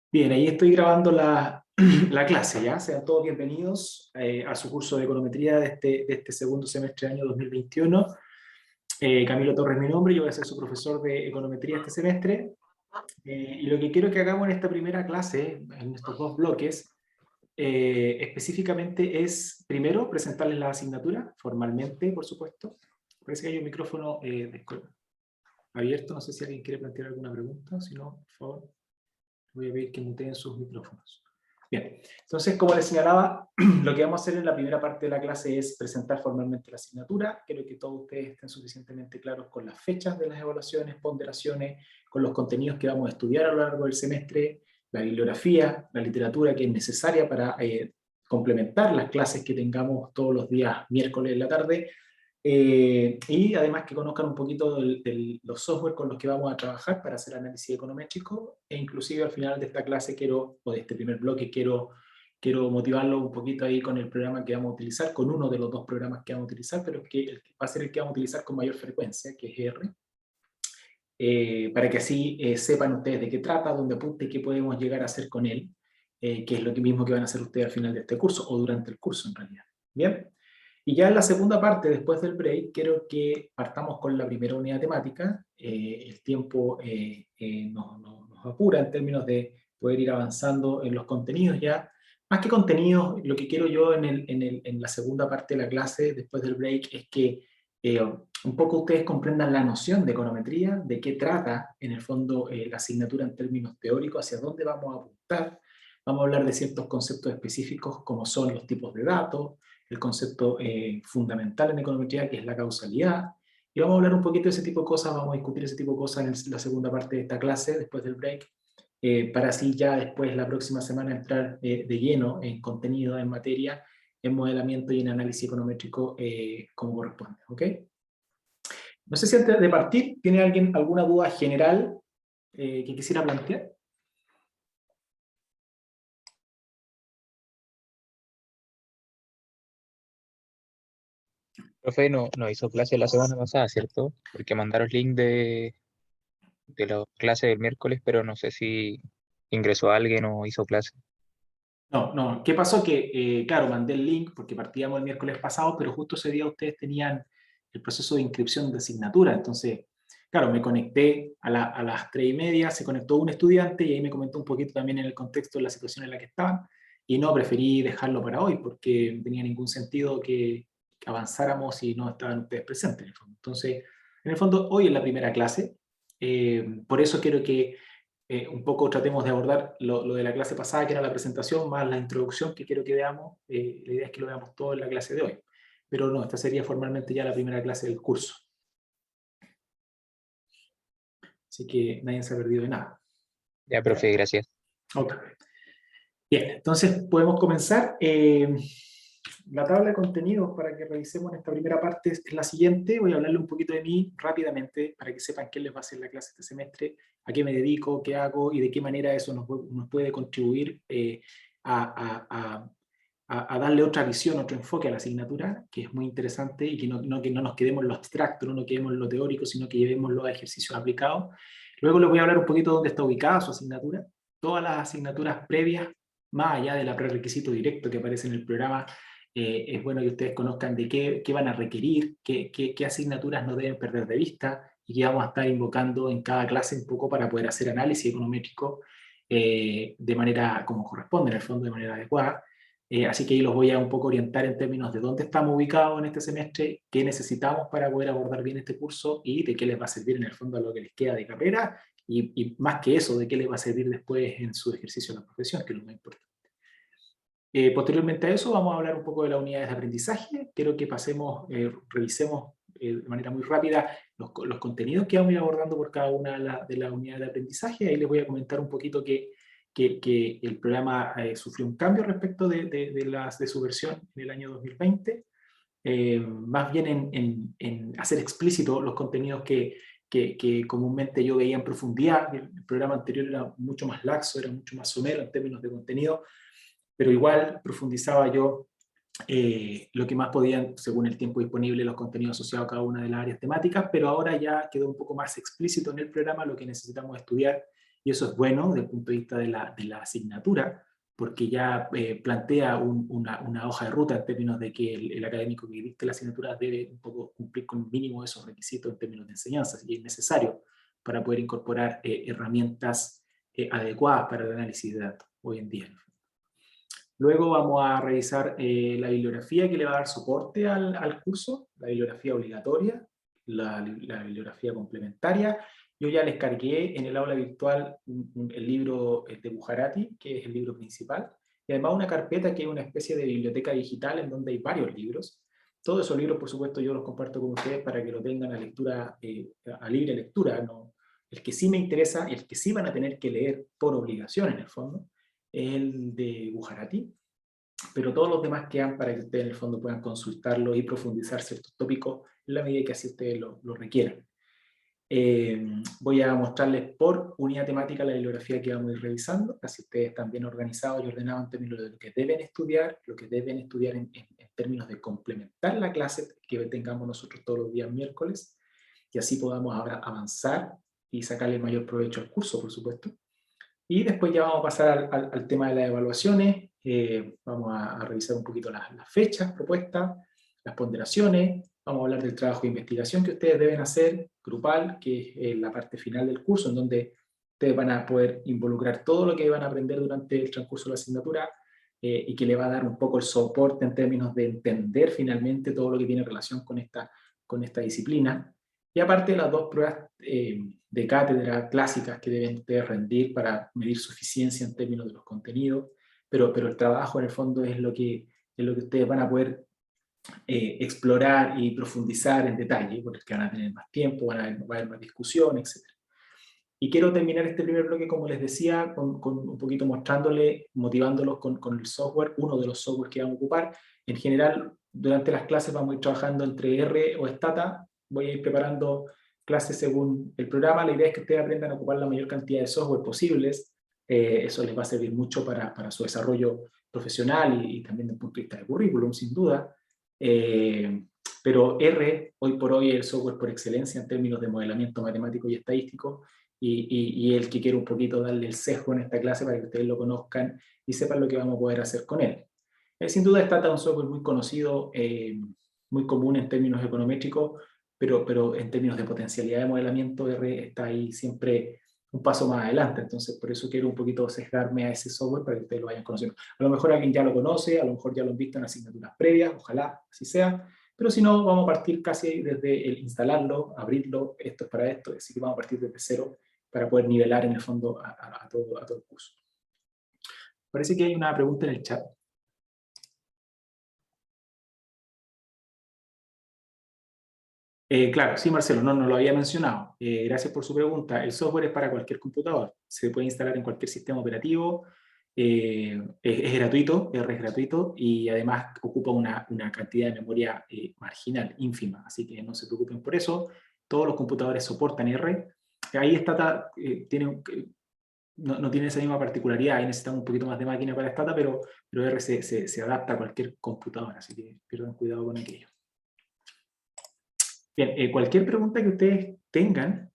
Bien, ahí estoy grabando la clase, ¿ya? Sean todos bienvenidos a su curso de econometría de este segundo semestre del año 2021. Camilo Torres es mi nombre, yo voy a ser su profesor de econometría este semestre. Y lo que quiero que hagamos en esta primera clase, en estos dos bloques, específicamente es, primero, presentarles la asignatura, formalmente, por supuesto. Parece que hay un micrófono abierto, no sé si alguien quiere plantear alguna pregunta, si no, por favor. Voy a pedir que muteen sus micrófonos. Bien, entonces, como les señalaba, lo que vamos a hacer en la primera parte de la clase es presentar formalmente la asignatura. Quiero que todos ustedes estén suficientemente claros con las fechas de las evaluaciones, ponderaciones, con los contenidos que vamos a estudiar a lo largo del semestre, la bibliografía, la literatura que es necesaria para complementar las clases que tengamos todos los días miércoles en la tarde, y además que conozcan un poquito los software con los que vamos a trabajar para hacer análisis econométrico, e inclusive al final de esta clase o de este primer bloque, quiero motivarlo un poquito ahí con el programa que vamos a utilizar, con uno de los dos programas que vamos a utilizar, pero el que va a ser el que vamos a utilizar con mayor frecuencia, que es R, para que así sepan ustedes de qué trata, dónde apunte y qué podemos llegar a hacer con él, que es lo mismo que van a hacer ustedes al final de este curso, o durante el curso en realidad. Bien. Y ya en la segunda parte, después del break, quiero que partamos con la primera unidad temática. El tiempo nos apura en términos de poder ir avanzando en los contenidos ya. Más que contenidos, lo que quiero yo en la segunda parte de la clase, después del break, es que un poco ustedes comprendan la noción de econometría, de qué trata en el fondo la asignatura en términos teóricos, hacia dónde vamos a apuntar. Vamos a hablar de ciertos conceptos específicos como son los tipos de datos, el concepto fundamental en econometría, que es la causalidad, y vamos a hablar un poquito de ese tipo de cosas, vamos a discutir ese tipo de cosas en la segunda parte de esta clase, después del break, para así ya después la próxima semana entrar de lleno en contenido, en materia, en modelamiento y en análisis econométrico como corresponde, ¿ok? No sé si antes de partir, ¿tiene alguien alguna duda general que quisiera plantear? Profe, no hizo clase la semana pasada, ¿cierto? Porque mandaron link de la clase del miércoles, pero no sé si ingresó alguien o hizo clase. No, no. ¿Qué pasó? Que, claro, mandé el link porque partíamos el miércoles pasado, pero justo ese día ustedes tenían el proceso de inscripción de asignatura. Entonces, claro, me conecté a las 3:30, se conectó un estudiante y ahí me comentó un poquito también en el contexto de la situación en la que estaban. Y no, preferí dejarlo para hoy porque no tenía ningún sentido que avanzáramos si no estaban ustedes presentes en el fondo. Entonces, en el fondo, hoy es la primera clase. Por eso quiero que un poco tratemos de abordar lo de la clase pasada, que era la presentación, más la introducción que quiero que veamos. La idea es que lo veamos todo en la clase de hoy. Pero no, esta sería formalmente ya la primera clase del curso. Así que nadie se ha perdido de nada. Ya, ¿Ya? profe, gracias. Ok. Bien, entonces podemos comenzar. La tabla de contenidos para que revisemos en esta primera parte es la siguiente. Voy a hablarle un poquito de mí rápidamente para que sepan qué les va a hacer la clase este semestre, a qué me dedico, qué hago y de qué manera eso nos puede contribuir a darle otra visión, otro enfoque a la asignatura, que es muy interesante y que no nos quedemos en lo abstracto, no nos quedemos en lo teórico, sino que llevémoslo a ejercicios aplicados. Luego les voy a hablar un poquito de dónde está ubicada su asignatura. Todas las asignaturas previas, más allá del prerequisito directo que aparece en el programa, es bueno que ustedes conozcan de qué van a requerir, qué asignaturas no deben perder de vista y que vamos a estar invocando en cada clase un poco para poder hacer análisis econométrico de manera como corresponde, en el fondo de manera adecuada. Así que ahí los voy a un poco orientar en términos de dónde estamos ubicados en este semestre, qué necesitamos para poder abordar bien este curso y de qué les va a servir en el fondo a lo que les queda de carrera y más que eso, de qué les va a servir después en su ejercicio en la profesión, que es lo más importante. Posteriormente a eso vamos a hablar un poco de las unidades de aprendizaje. Quiero que revisemos de manera muy rápida los contenidos que vamos a ir abordando por cada una de las unidades de aprendizaje. Ahí les voy a comentar un poquito que el programa sufrió un cambio respecto de su versión en el año 2020. Más bien en hacer explícito los contenidos que comúnmente yo veía en profundidad. El programa anterior era mucho más laxo, era mucho más somero en términos de contenido, pero igual profundizaba yo lo que más podían, según el tiempo disponible, los contenidos asociados a cada una de las áreas temáticas, pero ahora ya quedó un poco más explícito en el programa lo que necesitamos estudiar y eso es bueno desde el punto de vista de la asignatura, porque ya plantea una hoja de ruta en términos de que el académico que dicte la asignatura debe un poco cumplir con mínimo esos requisitos en términos de enseñanza, y es necesario para poder incorporar herramientas adecuadas para el análisis de datos hoy en día. Luego vamos a revisar la bibliografía que le va a dar soporte al curso, la bibliografía obligatoria, la bibliografía complementaria. Yo ya les cargué en el aula virtual el libro de Bujarati, que es el libro principal, y además una carpeta que es una especie de biblioteca digital en donde hay varios libros. Todos esos libros, por supuesto, yo los comparto con ustedes para que lo tengan a lectura, a libre lectura, ¿no? El que sí me interesa, el que sí van a tener que leer por obligación en el fondo, es el de Bujarati, pero todos los demás quedan para que ustedes en el fondo puedan consultarlo y profundizar ciertos tópicos en la medida que así ustedes lo requieran. Voy a mostrarles por unidad temática la bibliografía que vamos a ir revisando, así ustedes están bien organizados y ordenados en términos de lo que deben estudiar, en términos de complementar la clase que tengamos nosotros todos los días miércoles, y así podamos ahora avanzar y sacarle el mayor provecho al curso, por supuesto. Y después ya vamos a pasar al tema de las evaluaciones, vamos a revisar un poquito las fechas propuestas, las ponderaciones, vamos a hablar del trabajo de investigación que ustedes deben hacer, grupal, que es la parte final del curso, en donde ustedes van a poder involucrar todo lo que van a aprender durante el transcurso de la asignatura, y que le va a dar un poco el soporte en términos de entender finalmente todo lo que tiene relación con esta disciplina. Y aparte de las dos pruebas de cátedra clásicas que deben ustedes rendir para medir su eficiencia en términos de los contenidos, pero el trabajo en el fondo es lo que ustedes van a poder explorar y profundizar en detalle, porque van a tener más tiempo, va a haber más discusión, etc. Y quiero terminar este primer bloque, como les decía, con un poquito mostrándoles, motivándolos con el software, uno de los softwares que vamos a ocupar. En general, durante las clases vamos a ir trabajando entre R o Stata, voy a ir preparando clases según el programa. La idea es que ustedes aprendan a ocupar la mayor cantidad de software posibles. Eso les va a servir mucho para su desarrollo profesional y también desde el punto de vista de currículum, sin duda. Pero R, hoy por hoy, es el software por excelencia en términos de modelamiento matemático y estadístico, y el que quiero un poquito darle el sesgo en esta clase para que ustedes lo conozcan y sepan lo que vamos a poder hacer con él. Sin duda Stata es un software muy conocido, muy común en términos econométricos, pero en términos de potencialidad de modelamiento, R está ahí siempre un paso más adelante. Entonces por eso quiero un poquito sesgarme a ese software para que ustedes lo vayan conociendo. A lo mejor alguien ya lo conoce, a lo mejor ya lo han visto en asignaturas previas, ojalá así sea, pero si no, vamos a partir casi desde el instalarlo, abrirlo, esto es para esto, así que vamos a partir desde cero para poder nivelar en el fondo a todo el curso. Parece que hay una pregunta en el chat. Claro, sí, Marcelo, no lo había mencionado. Gracias por su pregunta. El software es para cualquier computador. Se puede instalar en cualquier sistema operativo. Es gratuito, R es gratuito, y además ocupa una cantidad de memoria marginal, ínfima. Así que no se preocupen por eso. Todos los computadores soportan R. Ahí Stata no tiene esa misma particularidad. Ahí necesitamos un poquito más de máquina para Stata, pero R se adapta a cualquier computador. Así que pierdan cuidado con aquello. Bien, cualquier pregunta que ustedes tengan,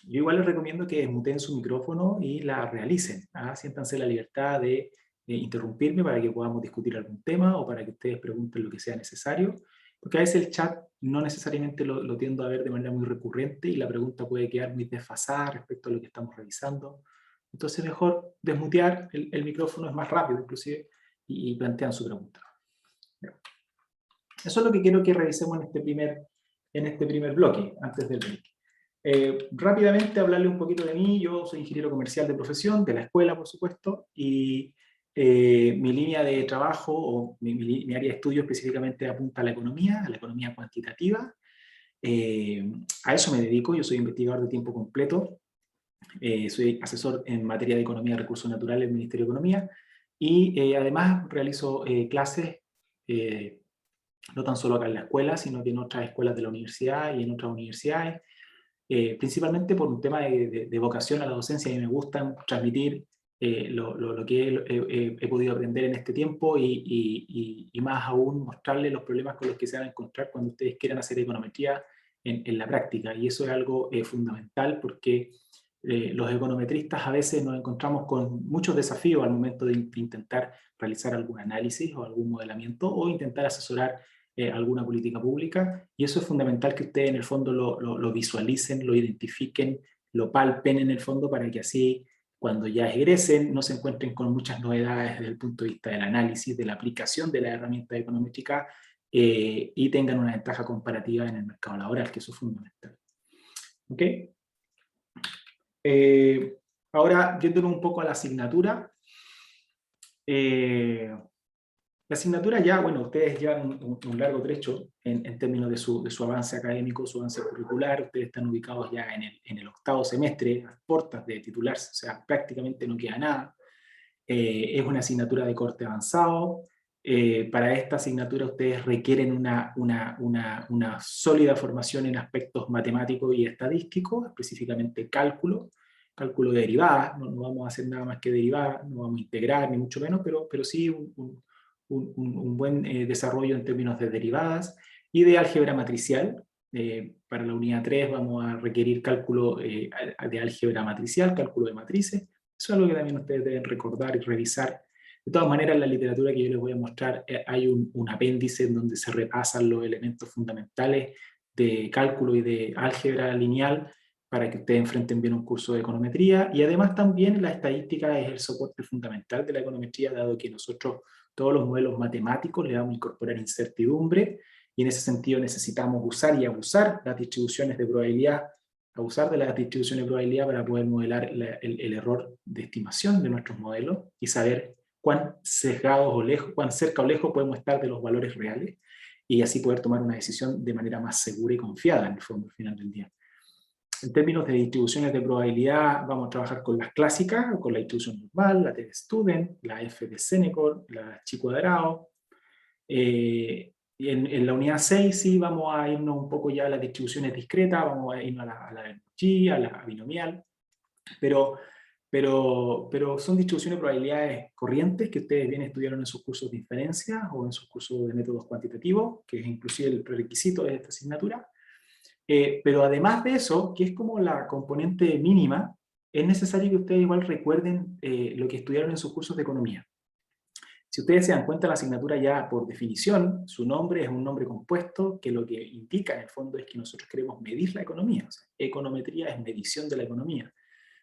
yo igual les recomiendo que desmuteen su micrófono y la realicen. Siéntanse la libertad de interrumpirme para que podamos discutir algún tema o para que ustedes pregunten lo que sea necesario, porque a veces el chat no necesariamente lo tiendo a ver de manera muy recurrente y la pregunta puede quedar muy desfasada respecto a lo que estamos revisando. Entonces mejor desmutear el micrófono, es más rápido inclusive, y plantean su pregunta. Eso es lo que quiero que revisemos en este primer bloque, antes del break. Rápidamente hablarle un poquito de mí. Yo soy ingeniero comercial de profesión, de la escuela por supuesto, y mi línea de trabajo, o mi área de estudio específicamente apunta a la economía cuantitativa. A eso me dedico. Yo soy investigador de tiempo completo, soy asesor en materia de economía y recursos naturales del Ministerio de Economía, y además realizo clases, no tan solo acá en la escuela, sino que en otras escuelas de la universidad y en otras universidades, principalmente por un tema de vocación a la docencia. Y me gusta transmitir lo que he podido aprender en este tiempo, y más aún mostrarles los problemas con los que se van a encontrar cuando ustedes quieran hacer econometría en la práctica. Y eso es algo fundamental, porque los econometristas a veces nos encontramos con muchos desafíos al momento de intentar realizar algún análisis o algún modelamiento o intentar asesorar alguna política pública, y eso es fundamental que ustedes en el fondo lo visualicen, lo identifiquen, lo palpen en el fondo para que así cuando ya egresen no se encuentren con muchas novedades desde el punto de vista del análisis, de la aplicación de la herramienta econométrica y tengan una ventaja comparativa en el mercado laboral, que eso es fundamental. ¿Ok? Ahora, yéndonos un poco a la asignatura. La asignatura ya, bueno, ustedes llevan un largo trecho en términos de su avance académico, su avance curricular. Ustedes están ubicados ya en el 8º semestre, a puertas de titularse, o sea, prácticamente no queda nada. Es una asignatura de corte avanzado. Para esta asignatura ustedes requieren una sólida formación en aspectos matemáticos y estadísticos, específicamente cálculo de derivadas. No vamos a hacer nada más que derivadas, no vamos a integrar ni mucho menos, pero sí un buen desarrollo en términos de derivadas y de álgebra matricial. Para la unidad 3 vamos a requerir cálculo de álgebra matricial, cálculo de matrices. Eso es algo que también ustedes deben recordar y revisar. De todas maneras, en la literatura que yo les voy a mostrar hay un apéndice en donde se repasan los elementos fundamentales de cálculo y de álgebra lineal para que ustedes enfrenten bien un curso de econometría, y además también la estadística es el soporte fundamental de la econometría, dado que nosotros todos los modelos matemáticos le vamos a incorporar incertidumbre, y en ese sentido necesitamos usar y abusar las distribuciones de probabilidad, abusar de las distribuciones de probabilidad para poder modelar el error de estimación de nuestros modelos y saber cuán sesgados o lejos, cuán cerca o lejos podemos estar de los valores reales, y así poder tomar una decisión de manera más segura y confiada en el fondo al final del día. En términos de distribuciones de probabilidad, vamos a trabajar con las clásicas, con la distribución normal, la T-Student, la F de Senecor, la Chi cuadrado. Y en la unidad 6 sí vamos a irnos un poco ya a las distribuciones discretas, vamos a irnos a la G, a la binomial, pero son distribuciones de probabilidades corrientes que ustedes bien estudiaron en sus cursos de inferencia o en sus cursos de métodos cuantitativos, que es inclusive el prerequisito de esta asignatura. Pero además de eso, que es como la componente mínima, es necesario que ustedes igual recuerden lo que estudiaron en sus cursos de economía. Si ustedes se dan cuenta, la asignatura ya por definición, su nombre es un nombre compuesto que lo que indica en el fondo es que nosotros queremos medir la economía. O sea, econometría es medición de la economía.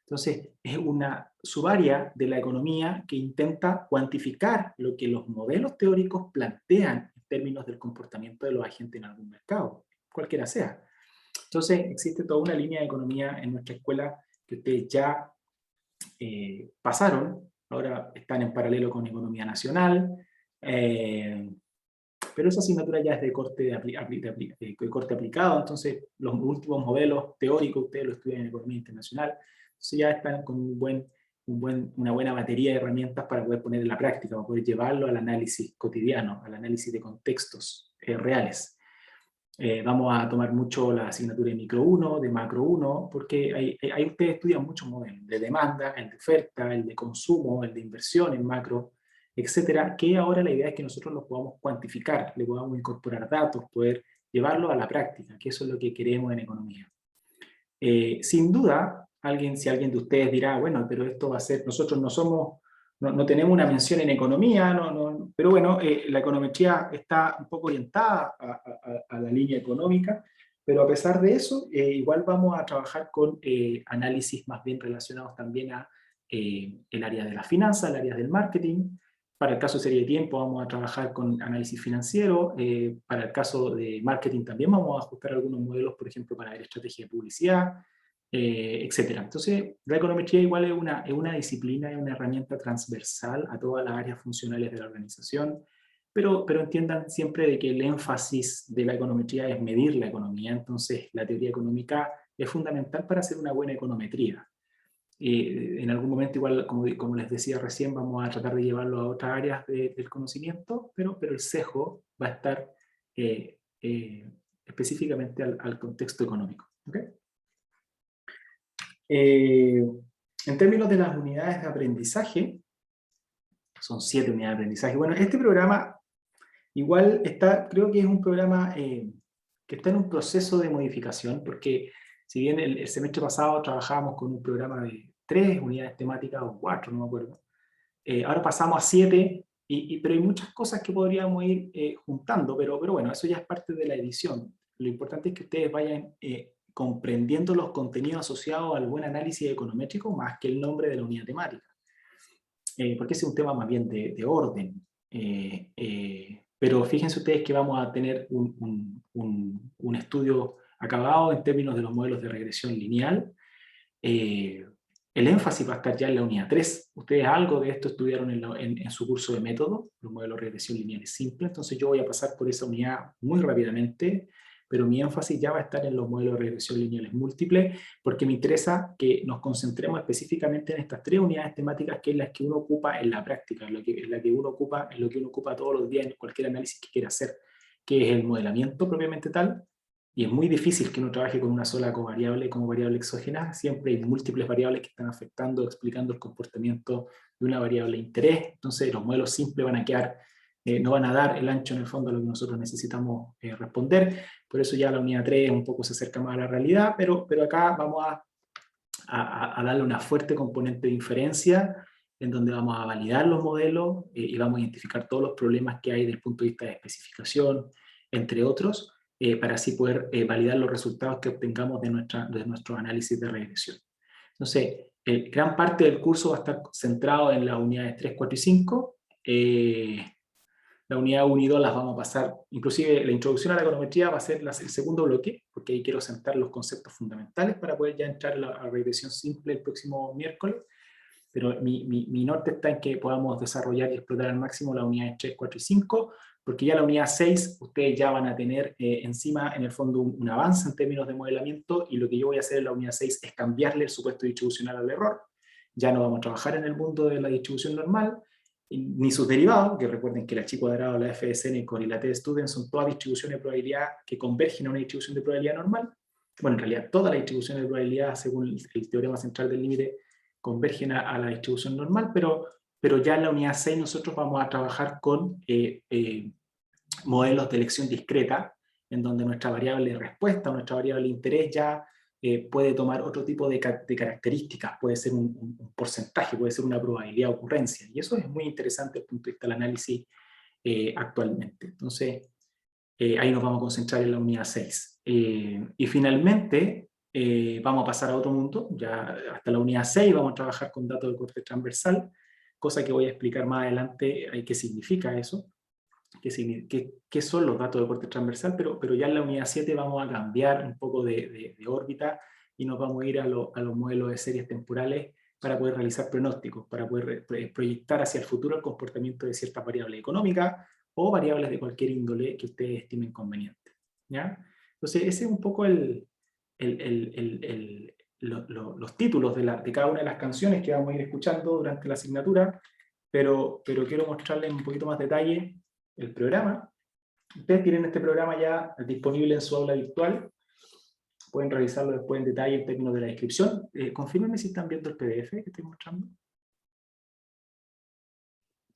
Entonces, es una subárea de la economía que intenta cuantificar lo que los modelos teóricos plantean en términos del comportamiento de los agentes en algún mercado, cualquiera sea. Entonces, existe toda una línea de economía en nuestra escuela que ustedes ya pasaron, ahora están en paralelo con economía nacional, pero esa asignatura ya es de corte, corte aplicado, entonces los últimos modelos teóricos ustedes lo estudian en economía internacional, entonces ya están con una buena batería de herramientas para poder poner en la práctica, para poder llevarlo al análisis cotidiano, al análisis de contextos reales. Vamos a tomar mucho la asignatura de micro 1, de macro 1, porque ahí ustedes estudian muchos modelos, de demanda, el de oferta, el de consumo, el de inversión en macro, etcétera, que ahora la idea es que nosotros los podamos cuantificar, le podamos incorporar datos, poder llevarlo a la práctica, que eso es lo que queremos en economía. Sin duda, si alguien de ustedes dirá, bueno, pero esto va a ser, nosotros no tenemos una mención en economía, pero bueno, la econometría está un poco orientada a la línea económica, pero a pesar de eso, igual vamos a trabajar con análisis más bien relacionados también a el área de la finanza, el área del marketing. Para el caso de serie de tiempo vamos a trabajar con análisis financiero, para el caso de marketing también vamos a ajustar algunos modelos, por ejemplo, para ver estrategia de publicidad, etcétera. Entonces, la econometría igual es una disciplina, es una herramienta transversal a todas las áreas funcionales de la organización, pero entiendan siempre de que el énfasis de la econometría es medir la economía, entonces la teoría económica es fundamental para hacer una buena econometría. En algún momento, igual, como les decía recién, vamos a tratar de llevarlo a otras áreas del conocimiento, pero el sesgo va a estar específicamente al contexto económico. ¿Okay? En términos de las unidades de aprendizaje, son 7 unidades de aprendizaje. Bueno, este programa igual creo que es un programa que está en un proceso de modificación, porque Si bien el semestre pasado trabajábamos con un programa de 3 unidades temáticas o 4, no me acuerdo, ahora pasamos a 7, pero hay muchas cosas que podríamos ir juntando, pero bueno, eso ya es parte de la edición. Lo importante es que ustedes vayan comprendiendo los contenidos asociados al buen análisis econométrico más que el nombre de la unidad temática. Porque ese es un tema más bien de orden. Pero fíjense ustedes que vamos a tener un estudio acabado en términos de los modelos de regresión lineal. El énfasis va a estar ya en la unidad 3. Ustedes algo de esto estudiaron en su curso de método, los modelos de regresión lineales simples, entonces yo voy a pasar por esa unidad muy rápidamente, pero mi énfasis ya va a estar en los modelos de regresión lineales múltiples, porque me interesa que nos concentremos específicamente en estas 3 unidades temáticas, que es las que uno ocupa en la práctica, en lo que uno ocupa todos los días en cualquier análisis que quiera hacer, que es el modelamiento propiamente tal. Y es muy difícil que uno trabaje con una sola covariable como variable exógena. Siempre hay múltiples variables que están afectando, explicando el comportamiento de una variable de interés. Entonces los modelos simples van a quedar, no van a dar el ancho en el fondo a lo que nosotros necesitamos responder. Por eso ya la unidad 3 un poco se acerca más a la realidad, pero acá vamos a darle una fuerte componente de inferencia, en donde vamos a validar los modelos y vamos a identificar todos los problemas que hay desde el punto de vista de especificación, entre otros, para así poder validar los resultados que obtengamos de nuestro análisis de regresión. Entonces, gran parte del curso va a estar centrado en las unidades 3, 4 y 5. La unidad 1 y 2 las vamos a pasar, inclusive la introducción a la econometría va a ser el segundo bloque, porque ahí quiero sentar los conceptos fundamentales para poder ya entrar a la regresión simple el próximo miércoles. Pero mi norte está en que podamos desarrollar y explotar al máximo las unidades 3, 4 y 5, porque ya la unidad 6 ustedes ya van a tener encima en el fondo un avance en términos de modelamiento, y lo que yo voy a hacer en la unidad 6 es cambiarle el supuesto distribucional al error. Ya no vamos a trabajar en el mundo de la distribución normal, ni sus derivados, que recuerden que la chi cuadrado, la FSN y la t-student son todas distribuciones de probabilidad que convergen a una distribución de probabilidad normal. Bueno, en realidad todas las distribuciones de probabilidad, según el teorema central del límite, convergen a la distribución normal, pero ya en la unidad 6 nosotros vamos a trabajar con modelos de elección discreta, en donde nuestra variable de respuesta o nuestra variable de interés ya puede tomar otro tipo de características, puede ser un porcentaje, puede ser una probabilidad de ocurrencia, y eso es muy interesante desde el punto de vista del análisis actualmente. Entonces, ahí nos vamos a concentrar en la unidad 6. Y finalmente, vamos a pasar a otro mundo, ya hasta la unidad 6 vamos a trabajar con datos de corte transversal, cosa que voy a explicar más adelante qué significa eso, qué son los datos de corte transversal, pero ya en la unidad 7 vamos a cambiar un poco de órbita y nos vamos a ir a los modelos de series temporales para poder realizar pronósticos, para poder proyectar hacia el futuro el comportamiento de ciertas variables económicas o variables de cualquier índole que ustedes estimen conveniente, ¿ya? Entonces ese es un poco los títulos de cada una de las canciones que vamos a ir escuchando durante la asignatura, pero quiero mostrarles un poquito más detalle el programa. Ustedes tienen este programa ya disponible en su aula virtual, pueden revisarlo después en detalle en términos de la descripción. Confírmenme si están viendo el PDF que estoy mostrando.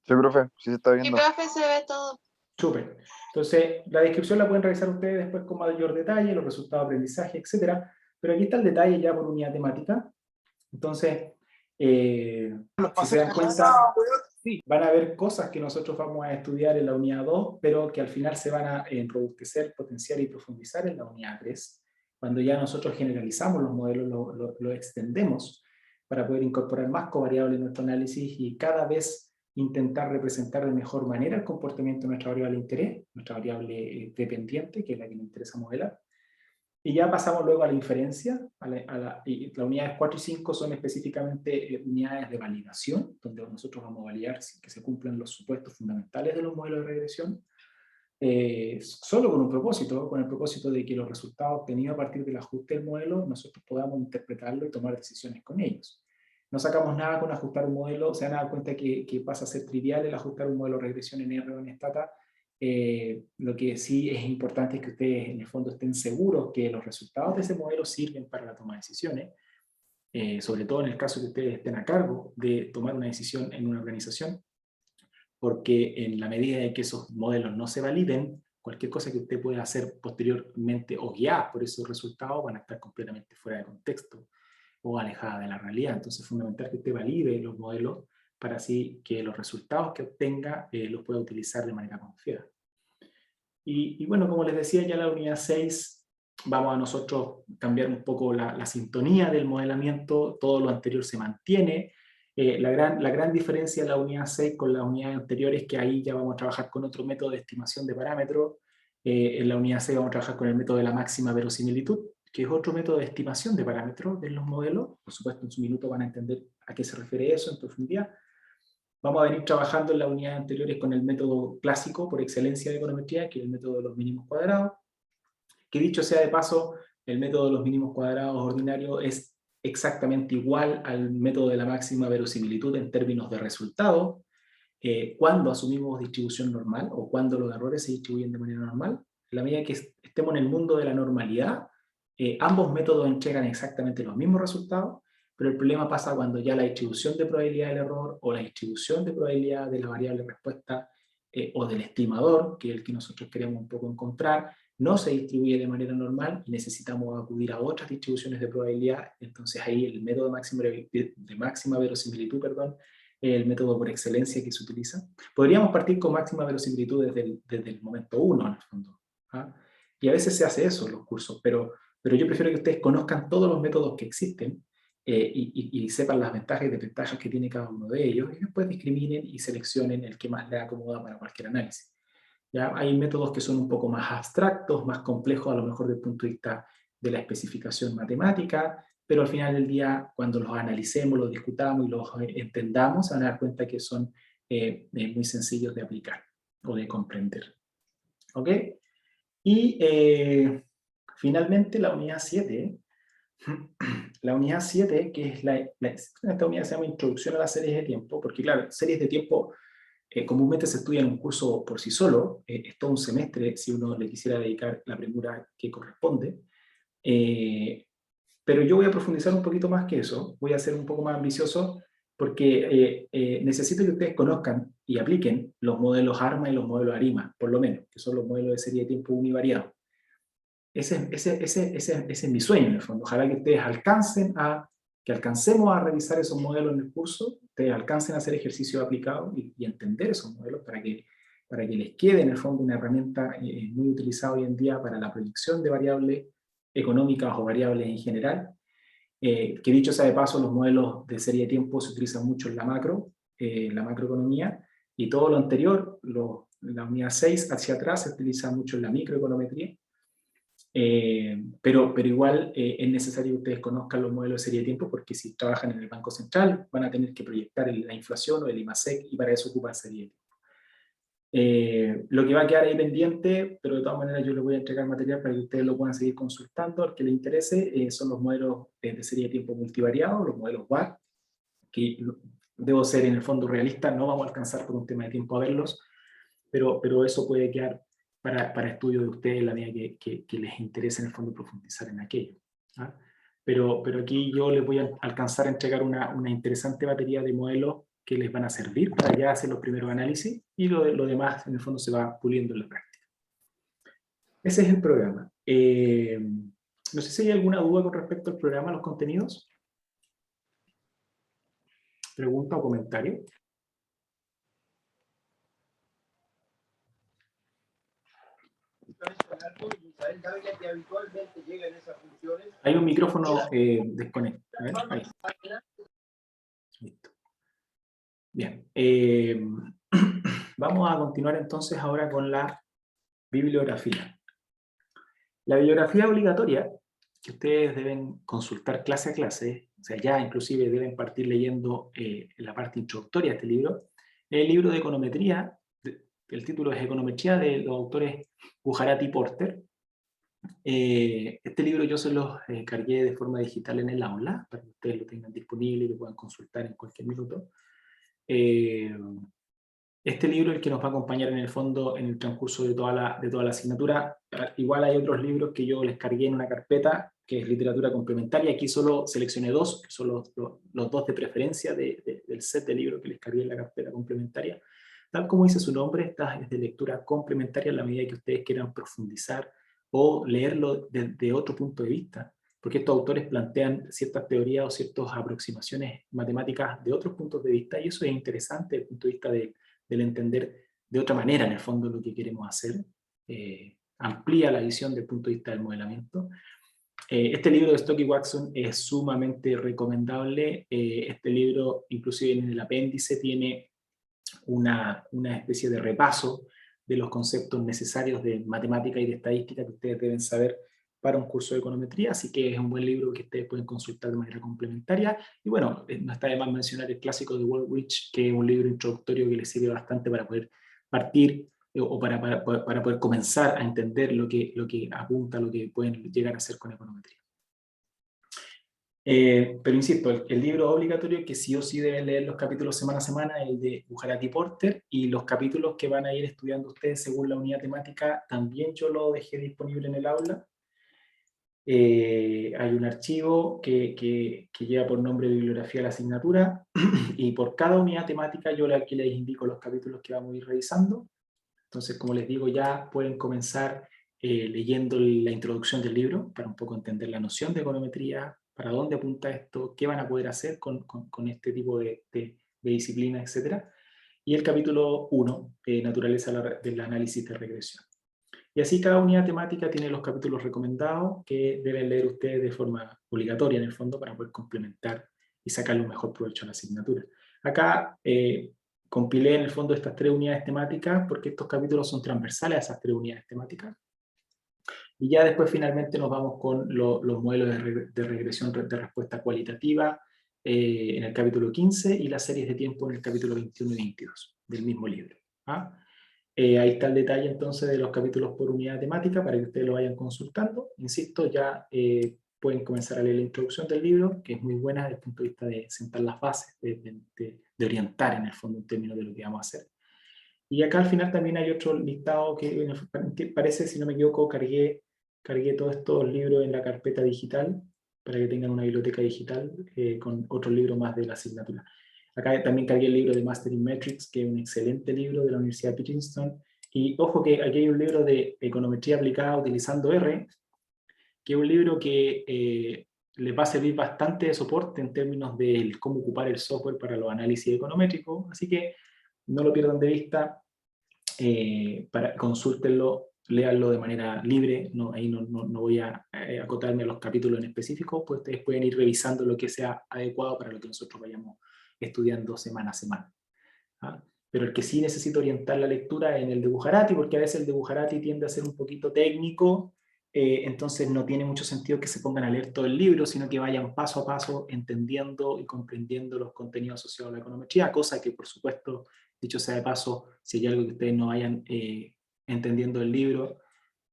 Sí, profe, sí se está Sí, viendo. profe, se ve todo. Súper. Entonces, la descripción la pueden revisar ustedes después con mayor detalle, los resultados de aprendizaje, etc. Pero aquí está el detalle ya por unidad temática. Entonces, si se dan cuenta, van a haber cosas que nosotros vamos a estudiar en la unidad 2, pero que al final se van a robustecer, potenciar y profundizar en la unidad 3. Cuando ya nosotros generalizamos los modelos, lo extendemos para poder incorporar más covariables en nuestro análisis y cada vez intentar representar de mejor manera el comportamiento de nuestra variable de interés, nuestra variable dependiente, que es la que nos interesa modelar. Y ya pasamos luego a la inferencia, y las unidades 4 y 5 son específicamente unidades de validación, donde nosotros vamos a validar que se cumplan los supuestos fundamentales de los modelos de regresión, solo con el propósito de que los resultados obtenidos a partir del ajuste del modelo, nosotros podamos interpretarlo y tomar decisiones con ellos. No sacamos nada con ajustar un modelo, se van a dar cuenta que pasa a ser trivial el ajustar un modelo de regresión en R o en Stata. Lo que sí es importante es que ustedes en el fondo estén seguros que los resultados de ese modelo sirven para la toma de decisiones, sobre todo en el caso que ustedes estén a cargo de tomar una decisión en una organización, porque en la medida de que esos modelos no se validen, cualquier cosa que usted pueda hacer posteriormente o guiar por esos resultados van a estar completamente fuera de contexto o alejada de la realidad. Entonces es fundamental que usted valide los modelos para así que los resultados que obtenga los pueda utilizar de manera confiada. Y bueno, como les decía, ya la unidad 6 vamos a nosotros cambiar un poco la sintonía del modelamiento, todo lo anterior se mantiene. La gran diferencia de la unidad 6 con la unidad anterior es que ahí ya vamos a trabajar con otro método de estimación de parámetros. En la unidad 6 vamos a trabajar con el método de la máxima verosimilitud, que es otro método de estimación de parámetros de los modelos. Por supuesto, en su minuto van a entender a qué se refiere eso en profundidad. Vamos a venir trabajando en las unidades anteriores con el método clásico por excelencia de econometría, que es el método de los mínimos cuadrados, que dicho sea de paso, el método de los mínimos cuadrados ordinario es exactamente igual al método de la máxima verosimilitud en términos de resultado, cuando asumimos distribución normal o cuando los errores se distribuyen de manera normal. En la medida que estemos en el mundo de la normalidad, ambos métodos entregan exactamente los mismos resultados, pero el problema pasa cuando ya la distribución de probabilidad del error o la distribución de probabilidad de la variable respuesta o del estimador, que es el que nosotros queremos un poco encontrar, no se distribuye de manera normal y necesitamos acudir a otras distribuciones de probabilidad. Entonces ahí el método de máxima verosimilitud, perdón, el método por excelencia que se utiliza. Podríamos partir con máxima verosimilitud desde el momento 1, en el fondo. ¿Ah? Y a veces se hace eso en los cursos, pero yo prefiero que ustedes conozcan todos los métodos que existen y sepan las ventajas y desventajas que tiene cada uno de ellos, y después discriminen y seleccionen el que más les acomoda para cualquier análisis. ¿Ya? Hay métodos que son un poco más abstractos, más complejos a lo mejor desde el punto de vista de la especificación matemática, pero al final del día, cuando los analicemos, los discutamos y los entendamos, se van a dar cuenta que son muy sencillos de aplicar o de comprender. ¿Ok? Y finalmente la unidad 7, la unidad 7, que es esta unidad se llama Introducción a las series de tiempo, porque claro, series de tiempo comúnmente se estudia en un curso por sí solo, es todo un semestre si uno le quisiera dedicar la premura que corresponde, pero yo voy a profundizar un poquito más que eso, voy a ser un poco más ambicioso, porque necesito que ustedes conozcan y apliquen los modelos ARMA y los modelos ARIMA, por lo menos, que son los modelos de serie de tiempo univariado. Ese es mi sueño en el fondo. Ojalá que ustedes alcancemos a revisar esos modelos en el curso, ustedes alcancen a hacer ejercicios aplicados y entender esos modelos para que les quede en el fondo una herramienta muy utilizada hoy en día para la predicción de variables económicas o variables en general. Que dicho sea de paso, los modelos de serie de tiempo se utilizan mucho en la macroeconomía, y todo lo anterior, la unidad 6 hacia atrás, se utiliza mucho en la microeconometría. Pero igual es necesario que ustedes conozcan los modelos de serie de tiempo, porque si trabajan en el Banco Central van a tener que proyectar la inflación o el IMASEC, y para eso ocupan serie de tiempo. Lo que va a quedar ahí pendiente, pero de todas maneras yo les voy a entregar material para que ustedes lo puedan seguir consultando, al que les interese, son los modelos de serie de tiempo multivariados, los modelos WAC, que debo ser en el fondo realista, no vamos a alcanzar por un tema de tiempo a verlos, pero eso puede quedar para estudio de ustedes en la medida que les interese en el fondo profundizar en aquello. ¿Ah? Pero aquí yo les voy a alcanzar a entregar una interesante batería de modelos que les van a servir para ya hacer los primeros análisis, y lo demás en el fondo se va puliendo en la práctica. Ese es el programa. No sé si hay alguna duda con respecto al programa, a los contenidos. ¿Pregunta o comentario? Hay un micrófono desconectado. Ahí. Listo. Bien. Vamos a continuar entonces ahora con la bibliografía. La bibliografía obligatoria, que ustedes deben consultar clase a clase, o sea, ya inclusive deben partir leyendo la parte introductoria de este libro, es el libro de econometría. El título es Econometría, de los autores Gujarati y Porter. Este libro yo se los cargué de forma digital en el aula, para que ustedes lo tengan disponible y lo puedan consultar en cualquier minuto. Este libro es el que nos va a acompañar en el fondo en el transcurso de toda la asignatura. Igual hay otros libros que yo les cargué en una carpeta, que es literatura complementaria. Aquí solo seleccioné dos, que son los dos de preferencia del set de libros que les cargué en la carpeta complementaria. Tal como dice su nombre, esta es de lectura complementaria en la medida que ustedes quieran profundizar o leerlo desde otro punto de vista, porque estos autores plantean ciertas teorías o ciertas aproximaciones matemáticas de otros puntos de vista, y eso es interesante desde el punto de vista del entender de otra manera, en el fondo, lo que queremos hacer. Amplía la visión desde el punto de vista del modelamiento. Este libro de Stock y Watson es sumamente recomendable. Este libro, inclusive en el apéndice, tiene una especie de repaso de los conceptos necesarios de matemática y de estadística que ustedes deben saber para un curso de econometría, así que es un buen libro que ustedes pueden consultar de manera complementaria. Y bueno, no está de más mencionar el clásico de Woolrich, que es un libro introductorio que les sirve bastante para poder partir o para poder comenzar a entender lo que apunta, lo que pueden llegar a hacer con econometría. Pero insisto, el libro obligatorio que sí o sí deben leer los capítulos semana a semana es el de Bujarati Porter, y los capítulos que van a ir estudiando ustedes según la unidad temática también yo lo dejé disponible en el aula. Hay un archivo que lleva por nombre Bibliografía de la asignatura, y por cada unidad temática yo aquí les indico los capítulos que vamos a ir revisando. Entonces, como les digo, ya pueden comenzar leyendo la introducción del libro para un poco entender la noción de econometría, para dónde apunta esto, qué van a poder hacer con este tipo de disciplina, etc. Y el capítulo 1, naturaleza del análisis de regresión. Y así cada unidad temática tiene los capítulos recomendados que deben leer ustedes de forma obligatoria en el fondo para poder complementar y sacarle un mejor provecho a la asignatura. Acá compilé en el fondo estas 3 unidades temáticas porque estos capítulos son transversales a esas 3 unidades temáticas. Y ya después finalmente nos vamos con los modelos de regresión de respuesta cualitativa en el capítulo 15 y las series de tiempo en el capítulo 21 y 22 del mismo libro. ¿Ah? Ahí está el detalle entonces de los capítulos por unidad temática para que ustedes lo vayan consultando. Insisto, ya pueden comenzar a leer la introducción del libro, que es muy buena desde el punto de vista de sentar las bases, de orientar en el fondo en términos de lo que vamos a hacer. Y acá al final también hay otro listado que parece, si no me equivoco, cargué todos estos libros en la carpeta digital para que tengan una biblioteca digital con otros libros más de la asignatura. Acá también cargué el libro de Mastering Metrics, que es un excelente libro de la Universidad de Princeton. Y ojo que aquí hay un libro de econometría aplicada utilizando R, que es un libro que les va a servir bastante de soporte en términos de cómo ocupar el software para los análisis econométricos. Así que no lo pierdan de vista, consúltenlo, léanlo de manera libre, ahí no voy a acotarme a los capítulos en específico, pues ustedes pueden ir revisando lo que sea adecuado para lo que nosotros vayamos estudiando semana a semana. ¿Ah? Pero el que sí necesita orientar la lectura es en el de Bujarati, porque a veces el de Bujarati tiende a ser un poquito técnico, entonces no tiene mucho sentido que se pongan a leer todo el libro, sino que vayan paso a paso entendiendo y comprendiendo los contenidos asociados a la econometría, cosa que por supuesto, dicho sea de paso, si hay algo que ustedes no vayan entendiendo del libro,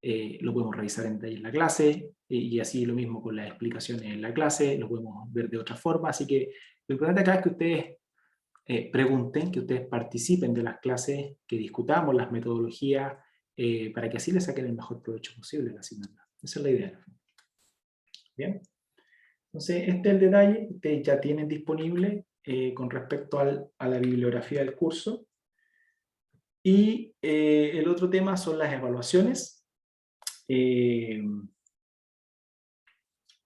lo podemos revisar en detalle en la clase, y así lo mismo con las explicaciones en la clase, lo podemos ver de otra forma, así que lo importante acá es que ustedes pregunten, que ustedes participen de las clases, que discutamos las metodologías, para que así les saquen el mejor provecho posible a la asignatura. Esa es la idea. Bien. Entonces, este es el detalle que ustedes ya tienen disponible con respecto a la bibliografía del curso. Y el otro tema son las evaluaciones. En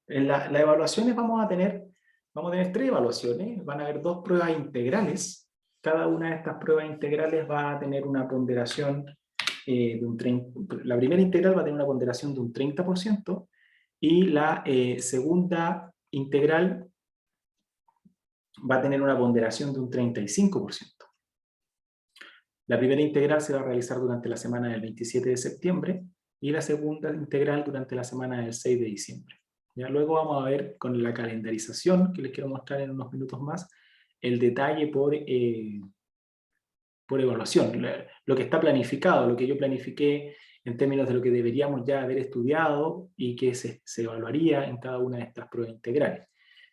las evaluaciones vamos a tener 3 evaluaciones, van a haber 2 pruebas integrales. Cada una de estas pruebas integrales va a tener una ponderación de un 30%, la primera integral va a tener una ponderación de un 30%, y la segunda integral va a tener una ponderación de un 35%. La primera integral se va a realizar durante la semana del 27 de septiembre, y la segunda integral durante la semana del 6 de diciembre. Ya luego vamos a ver con la calendarización, que les quiero mostrar en unos minutos más, el detalle por evaluación, lo que está planificado, lo que yo planifiqué en términos de lo que deberíamos ya haber estudiado y que se evaluaría en cada una de estas pruebas integrales.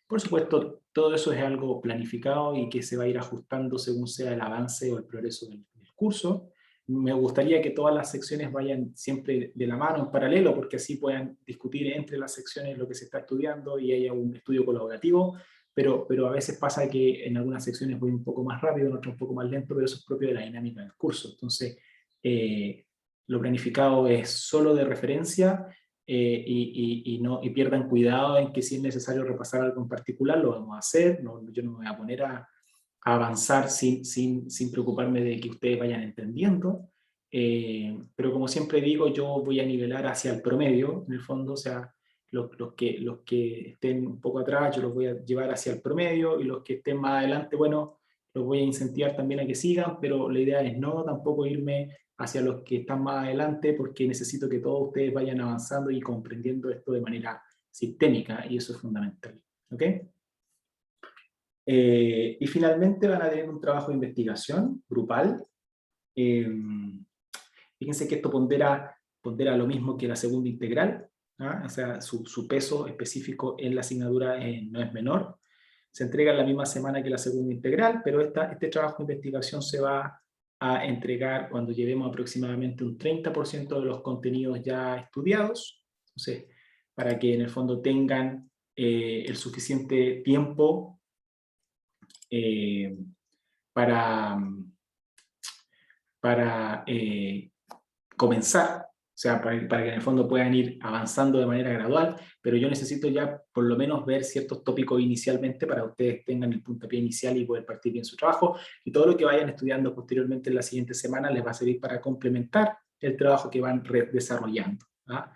Por supuesto, todo eso es algo planificado y que se va a ir ajustando según sea el avance o el progreso del curso. Me gustaría que todas las secciones vayan siempre de la mano, en paralelo, porque así puedan discutir entre las secciones lo que se está estudiando y haya un estudio colaborativo, pero a veces pasa que en algunas secciones voy un poco más rápido, en otras un poco más lento, pero eso es propio de la dinámica del curso. Entonces, lo planificado es solo de referencia, y pierdan cuidado en que si es necesario repasar algo en particular, lo vamos a hacer. Yo no me voy a poner a avanzar sin preocuparme de que ustedes vayan entendiendo. Pero como siempre digo, yo voy a nivelar hacia el promedio, en el fondo, o sea, los que estén un poco atrás, yo los voy a llevar hacia el promedio, y los que estén más adelante, bueno, los voy a incentivar también a que sigan, pero la idea es no tampoco irme hacia los que están más adelante, porque necesito que todos ustedes vayan avanzando y comprendiendo esto de manera sistémica, y eso es fundamental. ¿Ok? Y finalmente van a tener un trabajo de investigación grupal. Fíjense que esto pondera lo mismo que la segunda integral, ¿ah? O sea, su peso específico en la asignatura no es menor. Se entrega en la misma semana que la segunda integral, pero este trabajo de investigación se va a entregar cuando llevemos aproximadamente un 30% de los contenidos ya estudiados. Entonces, para que en el fondo tengan el suficiente tiempo para comenzar, o sea, para que en el fondo puedan ir avanzando de manera gradual, pero yo necesito ya por lo menos ver ciertos tópicos inicialmente para que ustedes tengan el puntapié inicial y poder partir bien su trabajo, y todo lo que vayan estudiando posteriormente en la siguiente semana les va a servir para complementar el trabajo que van desarrollando. ¿Ah?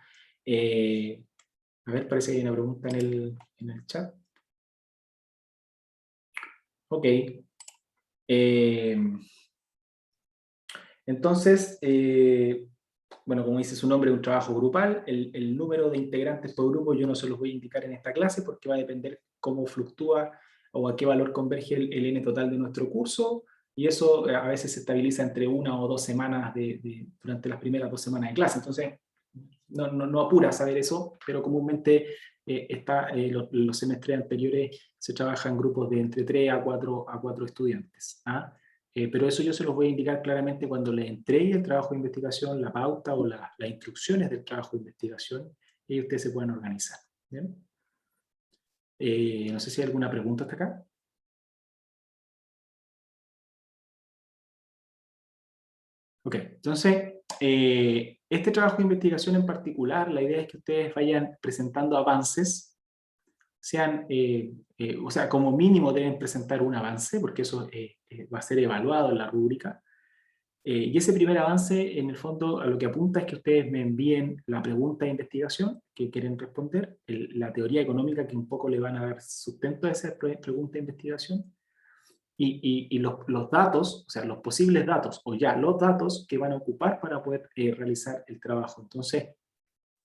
A ver, parece que hay una pregunta en el chat. Ok. Entonces, bueno, como dice su nombre, es un trabajo grupal. El número de integrantes por grupo yo no se los voy a indicar en esta clase porque va a depender cómo fluctúa o a qué valor converge el N total de nuestro curso, y eso a veces se estabiliza entre 1 o 2 semanas durante las primeras 2 semanas de clase. Entonces, no apura saber eso, pero comúnmente los semestres anteriores se trabaja en grupos de entre 3 a 4 estudiantes. ¿Ah? Pero eso yo se los voy a indicar claramente cuando les entregue el trabajo de investigación, la pauta o las instrucciones del trabajo de investigación, y ustedes se pueden organizar. ¿Bien? No sé si hay alguna pregunta hasta acá. Ok, entonces, este trabajo de investigación en particular, la idea es que ustedes vayan presentando avances, o sea, como mínimo deben presentar un avance, porque eso va a ser evaluado en la rúbrica. Y ese primer avance, en el fondo, a lo que apunta es que ustedes me envíen la pregunta de investigación que quieren responder, la teoría económica que un poco le van a dar sustento a esa pregunta de investigación, y los datos, o sea, los posibles datos, o ya los datos que van a ocupar para poder realizar el trabajo. Entonces,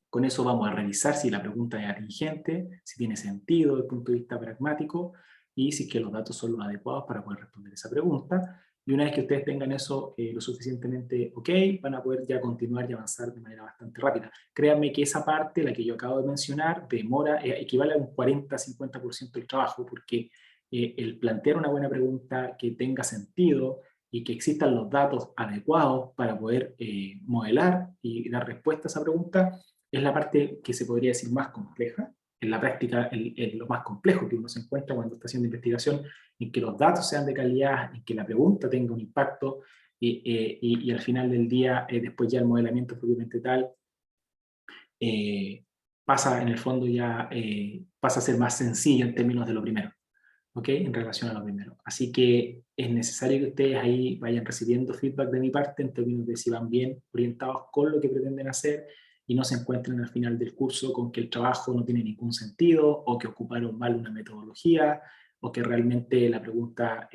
con eso vamos a revisar si la pregunta es atingente, si tiene sentido desde el punto de vista pragmático, y si es que los datos son los adecuados para poder responder esa pregunta. Y una vez que ustedes tengan eso lo suficientemente ok, van a poder ya continuar y avanzar de manera bastante rápida. Créanme que esa parte, la que yo acabo de mencionar, demora, equivale a un 40-50% del trabajo, porque el plantear una buena pregunta que tenga sentido y que existan los datos adecuados para poder modelar y dar respuesta a esa pregunta es la parte que se podría decir más compleja. En la práctica, lo más complejo que uno se encuentra cuando está haciendo investigación, en que los datos sean de calidad, en que la pregunta tenga un impacto, y al final del día, después ya el modelamiento propiamente tal, pasa en el fondo ya, pasa a ser más sencillo en términos de lo primero, ¿ok? En relación a lo primero. Así que es necesario que ustedes ahí vayan recibiendo feedback de mi parte en términos de si van bien orientados con lo que pretenden hacer, y no se encuentren al final del curso con que el trabajo no tiene ningún sentido, o que ocuparon mal una metodología, o que realmente la pregunta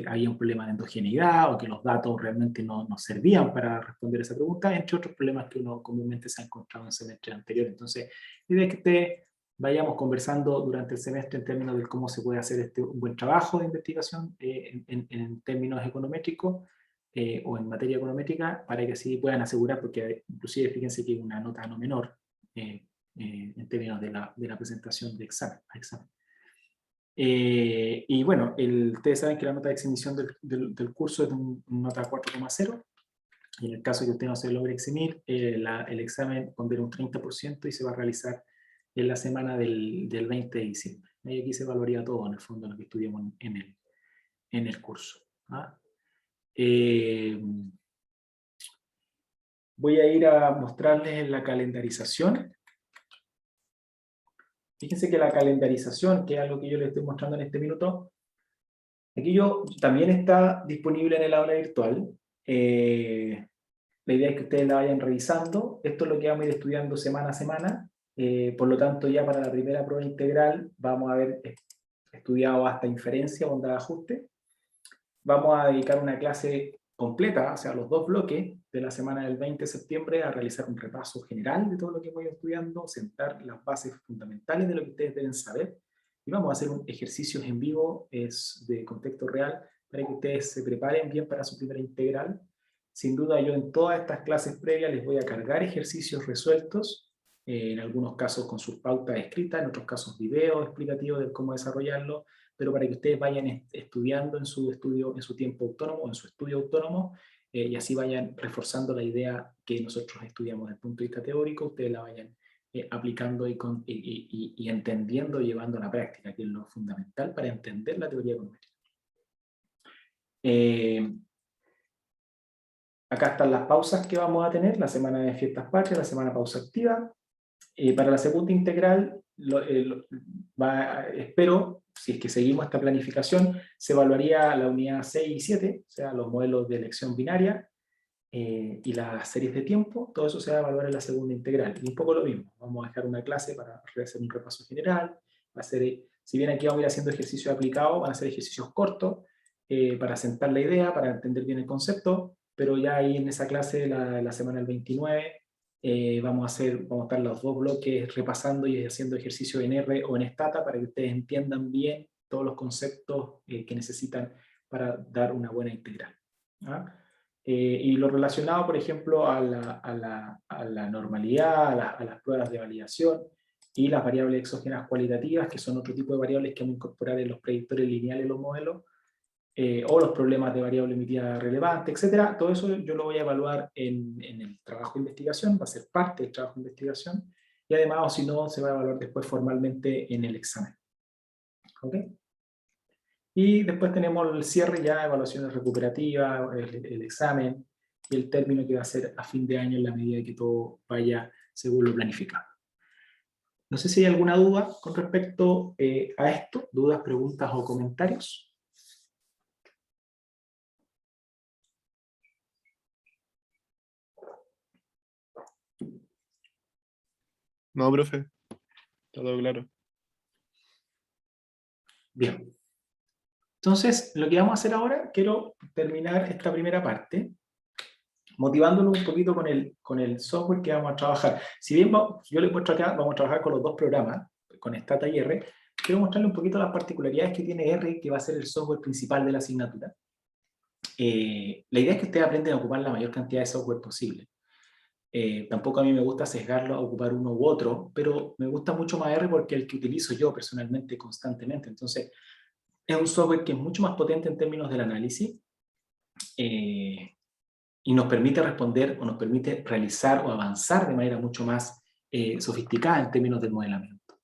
había un problema de endogeneidad, o que los datos realmente no servían para responder esa pregunta, entre otros problemas que uno comúnmente se ha encontrado en semestres anteriores. Entonces, la idea es que ustedes vayamos conversando durante el semestre en términos de cómo se puede hacer un buen trabajo de investigación en términos econométricos, o en materia econométrica, para que así puedan asegurar, porque inclusive fíjense que una nota no menor en términos de la presentación de examen. Y bueno, ustedes saben que la nota de exhibición del curso es de una nota 4,0, y en el caso de que usted no se logre eximir, el examen pondera un 30% y se va a realizar en la semana del 20 de diciembre. Y aquí se evaluaría todo, en el fondo, lo que estudiamos en el curso. ¿Ah? Voy a ir a mostrarles la calendarización. Fíjense que la calendarización, que es algo que yo les estoy mostrando en este minuto, aquí también está disponible en el aula virtual. La idea es que ustedes la vayan revisando. Esto es lo que vamos a ir estudiando semana a semana. Por lo tanto, ya para la primera prueba integral vamos a haber estudiado hasta inferencia, bondad de ajuste. Vamos a dedicar una clase completa, o sea, los 2 bloques de la semana del 20 de septiembre a realizar un repaso general de todo lo que voy estudiando, sentar las bases fundamentales de lo que ustedes deben saber, y vamos a hacer ejercicios en vivo, es de contexto real, para que ustedes se preparen bien para su primera integral. Sin duda yo en todas estas clases previas les voy a cargar ejercicios resueltos, en algunos casos con sus pautas escritas, en otros casos videos explicativos de cómo desarrollarlo, pero para que ustedes vayan estudiando en su estudio, en su tiempo autónomo, en su estudio autónomo, y así vayan reforzando la idea que nosotros estudiamos desde el punto de vista teórico, ustedes la vayan aplicando y entendiendo y llevando a la práctica, que es lo fundamental para entender la teoría econométrica. Acá están las pausas que vamos a tener, la semana de fiestas patrias, la semana pausa activa. Para la segunda integral, espero, si es que seguimos esta planificación, se evaluaría la unidad 6 y 7, o sea, los modelos de elección binaria y las series de tiempo, todo eso se va a evaluar en la segunda integral. Y un poco lo mismo, vamos a dejar una clase para hacer un repaso general, va a ser, si bien aquí vamos a ir haciendo ejercicios aplicados, van a ser ejercicios cortos, para sentar la idea, para entender bien el concepto, pero ya ahí en esa clase, la semana del 29, vamos a estar los 2 bloques repasando y haciendo ejercicios en R o en Stata para que ustedes entiendan bien todos los conceptos que necesitan para dar una buena integral. ¿Ah? Y lo relacionado, por ejemplo, a la normalidad, a las pruebas de validación y las variables exógenas cualitativas, que son otro tipo de variables que vamos a incorporar en los predictores lineales de los modelos, o los problemas de variable emitida relevante, etcétera. Todo eso yo lo voy a evaluar en el trabajo de investigación, va a ser parte del trabajo de investigación, y además, o si no, se va a evaluar después formalmente en el examen. ¿Ok? Y después tenemos el cierre ya, evaluaciones recuperativas, el examen, y el término que va a ser a fin de año en la medida que todo vaya según lo planificado. No sé si hay alguna duda con respecto a esto, dudas, preguntas o comentarios. No, profe, está todo claro. Bien. Entonces, lo que vamos a hacer ahora, quiero terminar esta primera parte, motivándolo un poquito con el software que vamos a trabajar. Si bien yo les muestro acá, vamos a trabajar con los 2 programas, con Stata y R, quiero mostrarles un poquito las particularidades que tiene R, que va a ser el software principal de la asignatura. La idea es que ustedes aprenden a ocupar la mayor cantidad de software posible. Tampoco a mí me gusta sesgarlo a ocupar uno u otro, pero me gusta mucho más R porque es el que utilizo yo personalmente constantemente. Entonces, es un software que es mucho más potente en términos del análisis y nos permite responder o nos permite realizar o avanzar de manera mucho más sofisticada en términos del modelamiento.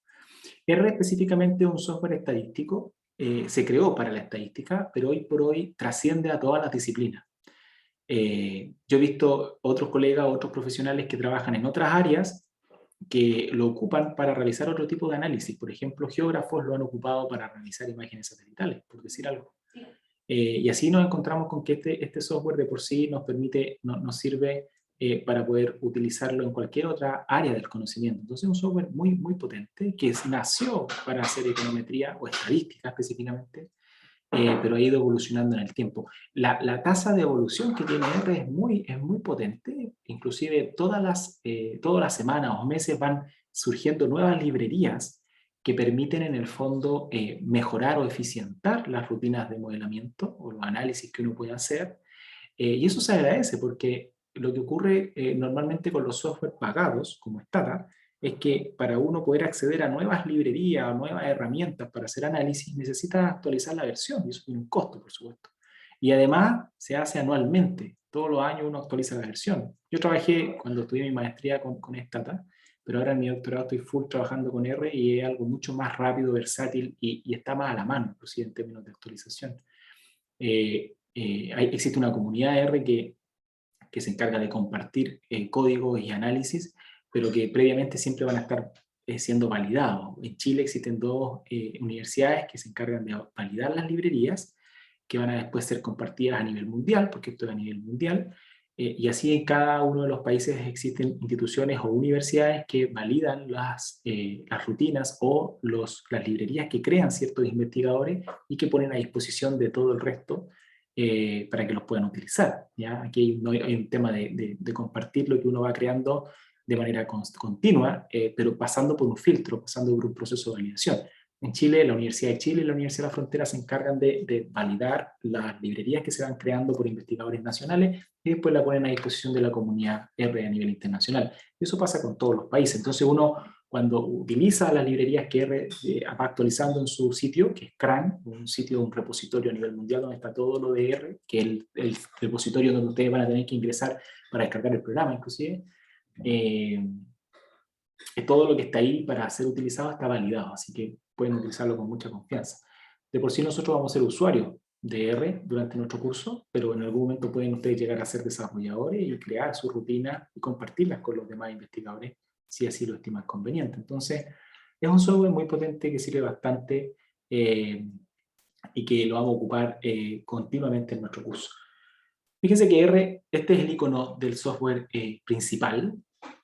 R específicamente es un software estadístico, se creó para la estadística, pero hoy por hoy trasciende a todas las disciplinas. Yo he visto otros colegas, otros profesionales que trabajan en otras áreas que lo ocupan para realizar otro tipo de análisis. Por ejemplo, geógrafos lo han ocupado para realizar imágenes satelitales, por decir algo. Y así nos encontramos con que este software de por sí nos sirve para poder utilizarlo en cualquier otra área del conocimiento. Entonces es un software muy, muy potente que nació para hacer econometría o estadística específicamente, pero ha ido evolucionando en el tiempo. La tasa de evolución que tiene R es muy potente, inclusive todas las semanas o meses van surgiendo nuevas librerías que permiten en el fondo mejorar o eficientar las rutinas de modelamiento o los análisis que uno puede hacer, y eso se agradece porque lo que ocurre normalmente con los software pagados, como Stata, es que para uno poder acceder a nuevas librerías o nuevas herramientas para hacer análisis, necesita actualizar la versión, y eso tiene un costo, por supuesto. Y además se hace anualmente, todos los años uno actualiza la versión. Yo trabajé cuando estudié mi maestría con Stata, pero ahora en mi doctorado estoy full trabajando con R y es algo mucho más rápido, versátil y está más a la mano, inclusive en términos de actualización. Existe una comunidad de R que se encarga de compartir códigos y análisis, pero que previamente siempre van a estar siendo validados. En Chile existen dos universidades que se encargan de validar las librerías, que van a después ser compartidas a nivel mundial, porque esto es a nivel mundial, y así en cada uno de los países existen instituciones o universidades que validan las rutinas o las librerías que crean ciertos investigadores y que ponen a disposición de todo el resto para que los puedan utilizar. ¿Ya? Aquí hay un tema de compartir lo que uno va creando de manera continua, pero pasando por un filtro, pasando por un proceso de validación. En Chile, la Universidad de Chile y la Universidad de la Frontera se encargan de validar las librerías que se van creando por investigadores nacionales y después la ponen a disposición de la comunidad R a nivel internacional. Y eso pasa con todos los países. Entonces uno, cuando utiliza las librerías que R va actualizando en su sitio, que es CRAN, un sitio, un repositorio a nivel mundial donde está todo lo de R, que es el repositorio donde ustedes van a tener que ingresar para descargar el programa inclusive, todo lo que está ahí para ser utilizado está validado, así que pueden utilizarlo con mucha confianza. De por sí nosotros vamos a ser usuarios de R durante nuestro curso, pero en algún momento pueden ustedes llegar a ser desarrolladores y crear su rutina y compartirlas con los demás investigadores si así lo estiman conveniente. Entonces, es un software muy potente que sirve bastante y que lo vamos a ocupar continuamente en nuestro curso. Fíjense que R, este es el icono del software principal,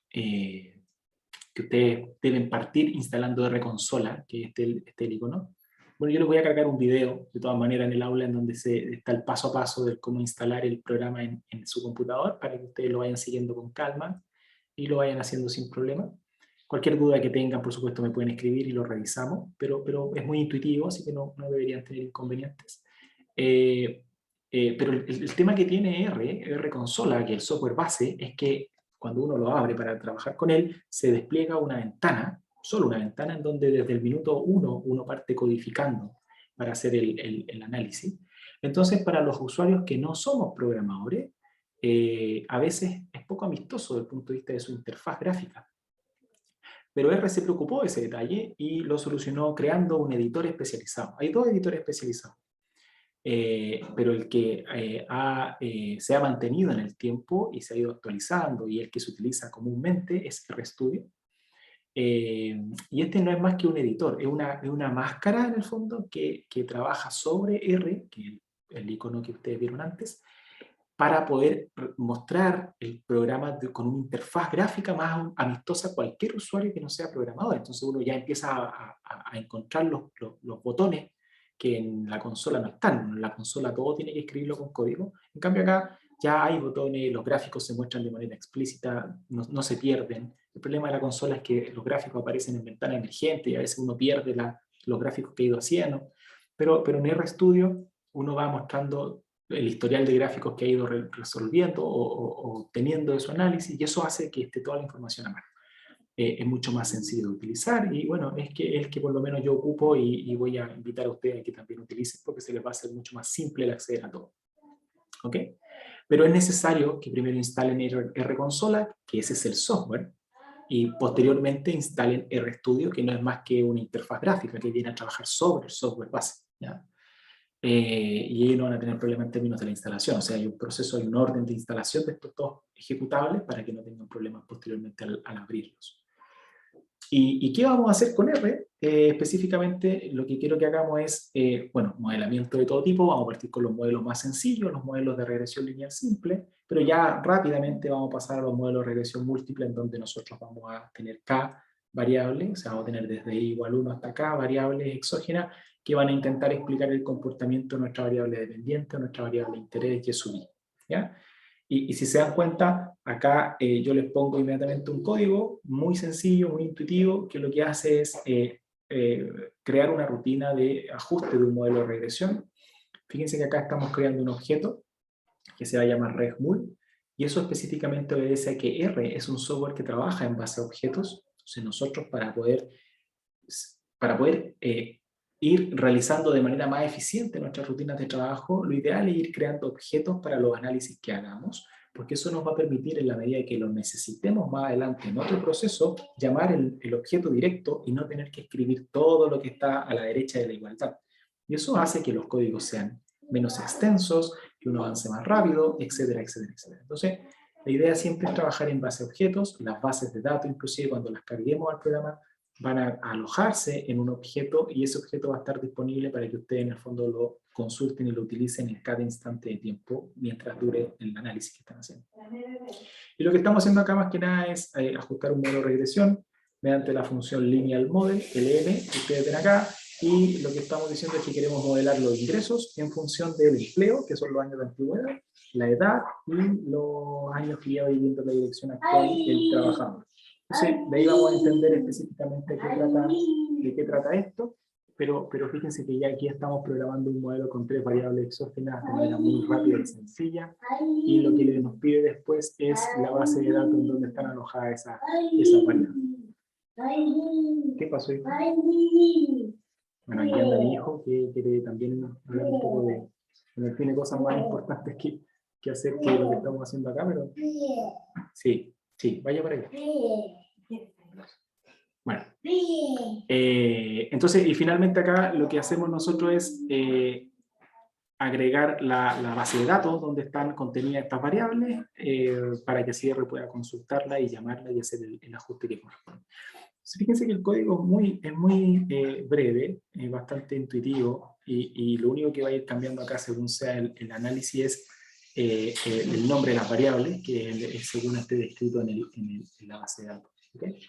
que ustedes deben partir instalando R consola, que es el icono. Bueno, yo les voy a cargar un video, de todas maneras, en el aula en donde está el paso a paso de cómo instalar el programa en su computador, para que ustedes lo vayan siguiendo con calma y lo vayan haciendo sin problema. Cualquier duda que tengan, por supuesto, me pueden escribir y lo revisamos, pero es muy intuitivo, así que no deberían tener inconvenientes. Pero el tema que tiene R consola, que es el software base, es que cuando uno lo abre para trabajar con él, se despliega una ventana, solo una ventana, en donde desde el minuto 1 uno parte codificando para hacer el análisis. Entonces, para los usuarios que no somos programadores, a veces es poco amistoso desde el punto de vista de su interfaz gráfica. Pero R se preocupó de ese detalle y lo solucionó creando un editor especializado. Hay dos editores especializados. Pero el que se ha mantenido en el tiempo y se ha ido actualizando y el que se utiliza comúnmente es RStudio. Y este no es más que un editor, es una máscara en el fondo que trabaja sobre R, que es el icono que ustedes vieron antes, para poder mostrar el programa con una interfaz gráfica más amistosa a cualquier usuario que no sea programador. Entonces uno ya empieza a encontrar los botones que en la consola no están. En la consola todo tiene que escribirlo con código. En cambio acá ya hay botones, los gráficos se muestran de manera explícita, no se pierden. El problema de la consola es que los gráficos aparecen en ventana emergente y a veces uno pierde los gráficos que ha ido haciendo. Pero en RStudio uno va mostrando el historial de gráficos que ha ido resolviendo o teniendo de su análisis, y eso hace que esté toda la información a mano. Es mucho más sencillo de utilizar y bueno, es que por lo menos yo ocupo y voy a invitar a ustedes a que también utilicen porque se les va a hacer mucho más simple el acceder a todo. ¿Ok? Pero es necesario que primero instalen R consola, que ese es el software, y posteriormente instalen RStudio, que no es más que una interfaz gráfica que viene a trabajar sobre el software base. ¿Ya? Y ellos no van a tener problema en términos de la instalación, o sea, hay un proceso, hay un orden de instalación de estos dos ejecutables para que no tengan problemas posteriormente al abrirlos. ¿Y qué vamos a hacer con R? Específicamente lo que quiero que hagamos es, bueno, modelamiento de todo tipo. Vamos a partir con los modelos más sencillos, los modelos de regresión lineal simple, pero ya rápidamente vamos a pasar a los modelos de regresión múltiple, en donde nosotros vamos a tener K variables, o sea, vamos a tener desde i igual 1 hasta K variables exógenas que van a intentar explicar el comportamiento de nuestra variable dependiente o nuestra variable de interés y sub i, ¿ya? Y si se dan cuenta, acá yo les pongo inmediatamente un código muy sencillo, muy intuitivo, que lo que hace es crear una rutina de ajuste de un modelo de regresión. Fíjense que acá estamos creando un objeto que se va a llamar RegMul, y eso específicamente obedece a que R es un software que trabaja en base a objetos. Entonces nosotros para poder ir realizando de manera más eficiente nuestras rutinas de trabajo, lo ideal es ir creando objetos para los análisis que hagamos, porque eso nos va a permitir, en la medida que lo necesitemos más adelante en otro proceso, llamar el objeto directo y no tener que escribir todo lo que está a la derecha de la igualdad. Y eso hace que los códigos sean menos extensos, que uno avance más rápido, etcétera, etcétera, etcétera. Entonces, la idea siempre es trabajar en base a objetos. Las bases de datos, inclusive cuando las carguemos al programa, van a alojarse en un objeto y ese objeto va a estar disponible para que ustedes en el fondo lo consulten y lo utilicen en cada instante de tiempo mientras dure el análisis que están haciendo. Y lo que estamos haciendo acá más que nada es ajustar un modelo de regresión mediante la función lineal model, LM, que ustedes ven acá, y lo que estamos diciendo es que queremos modelar los ingresos en función del empleo, que son los años de antigüedad, la edad y los años que lleva viviendo la dirección actual el trabajador. Entonces, de ahí vamos a entender específicamente de qué trata esto, pero fíjense que ya aquí estamos programando un modelo con 3 variables exógenas de manera muy rápida y sencilla, y lo que nos pide después es la base de datos en donde están alojadas esas variables. ¿Qué pasó, hijo? Bueno, aquí anda mi hijo, que quiere también hablar un poco de... Bueno, tiene cosas más importantes que hacer que lo que estamos haciendo acá, pero... Sí, vaya por ahí. Bueno, entonces, y finalmente acá lo que hacemos nosotros es agregar la base de datos donde están contenidas estas variables para que así R pueda consultarla y llamarla y hacer el ajuste que corresponde. Entonces, fíjense que el código es muy breve, bastante intuitivo, y lo único que va a ir cambiando acá según sea el análisis es el nombre de las variables, que es según esté descrito en la base de datos. ¿Okay?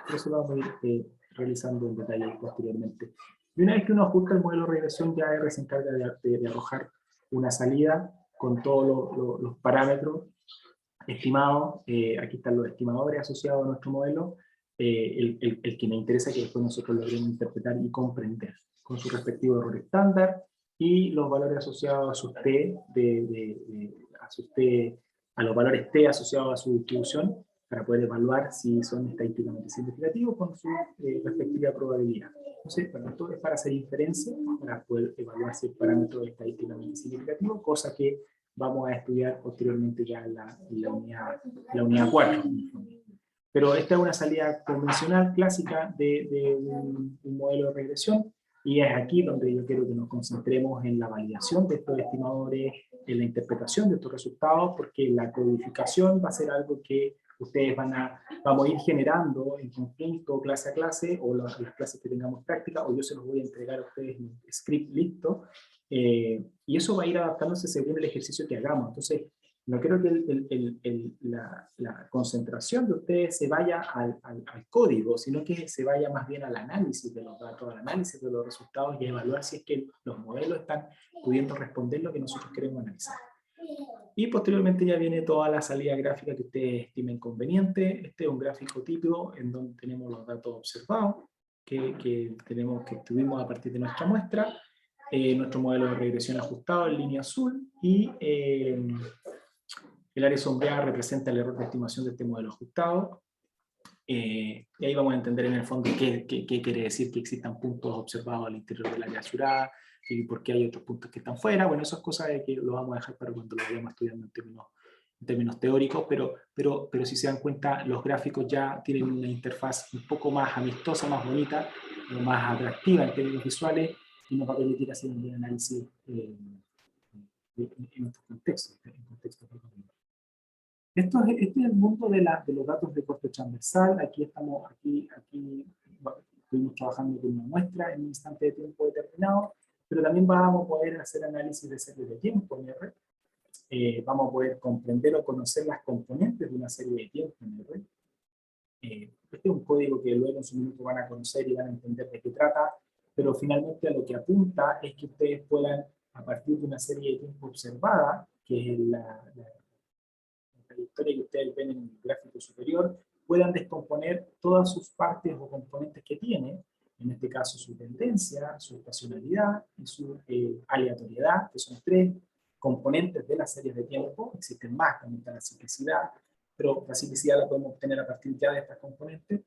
Por eso lo vamos a ir realizando en detalle posteriormente. Y una vez que uno ajusta el modelo de regresión, ya R se encarga de arrojar una salida con todos los parámetros estimados. Aquí están los estimadores asociados a nuestro modelo. El que me interesa que después nosotros logremos interpretar y comprender con su respectivo error estándar y los valores asociados a sus T, a los valores T asociados a su distribución para poder evaluar si son estadísticamente significativos con su respectiva probabilidad. Entonces, bueno, esto es para hacer inferencia, para poder evaluar si el parámetro es estadísticamente significativo, cosa que vamos a estudiar posteriormente ya en la unidad 4. Pero esta es una salida convencional, clásica, de un modelo de regresión, y es aquí donde yo quiero que nos concentremos en la validación de estos estimadores, en la interpretación de estos resultados, porque la codificación va a ser algo que ustedes vamos a ir generando en conjunto, clase a clase, o las clases que tengamos práctica, o yo se los voy a entregar a ustedes en un script listo, y eso va a ir adaptándose según el ejercicio que hagamos. Entonces, no quiero que la concentración de ustedes se vaya al código, sino que se vaya más bien al análisis de los datos, al análisis de los resultados y a evaluar si es que los modelos están pudiendo responder lo que nosotros queremos analizar. Y posteriormente ya viene toda la salida gráfica que ustedes estimen conveniente. Este es un gráfico típico en donde tenemos los datos observados que tuvimos a partir de nuestra muestra, nuestro modelo de regresión ajustado en línea azul y el área sombreada representa el error de estimación de este modelo ajustado. Y ahí vamos a entender en el fondo qué quiere decir que existan puntos observados al interior del área azulada y por qué hay otros puntos que están fuera. Bueno, esas cosas que lo vamos a dejar para cuando lo vayamos estudiando en términos teóricos, pero si se dan cuenta, los gráficos ya tienen una interfaz un poco más amistosa, más bonita, más atractiva en términos visuales y nos va a permitir hacer un buen análisis en nuestros contextos, este es el mundo de los datos de corte transversal. Aquí estuvimos trabajando con una muestra en un instante de tiempo determinado, pero también vamos a poder hacer análisis de series de tiempo en R. Vamos a poder comprender o conocer las componentes de una serie de tiempo en R. Este es un código que luego en su minuto van a conocer y van a entender de qué trata, pero finalmente a lo que apunta es que ustedes puedan, a partir de una serie de tiempo observada, que es la trayectoria que ustedes ven en el gráfico superior, puedan descomponer todas sus partes o componentes que tiene, en este caso su tendencia, su estacionalidad y su aleatoriedad, que son 3 componentes de las series de tiempo. Existen más, también está la ciclicidad, pero la ciclicidad la podemos obtener a partir ya de estas componentes.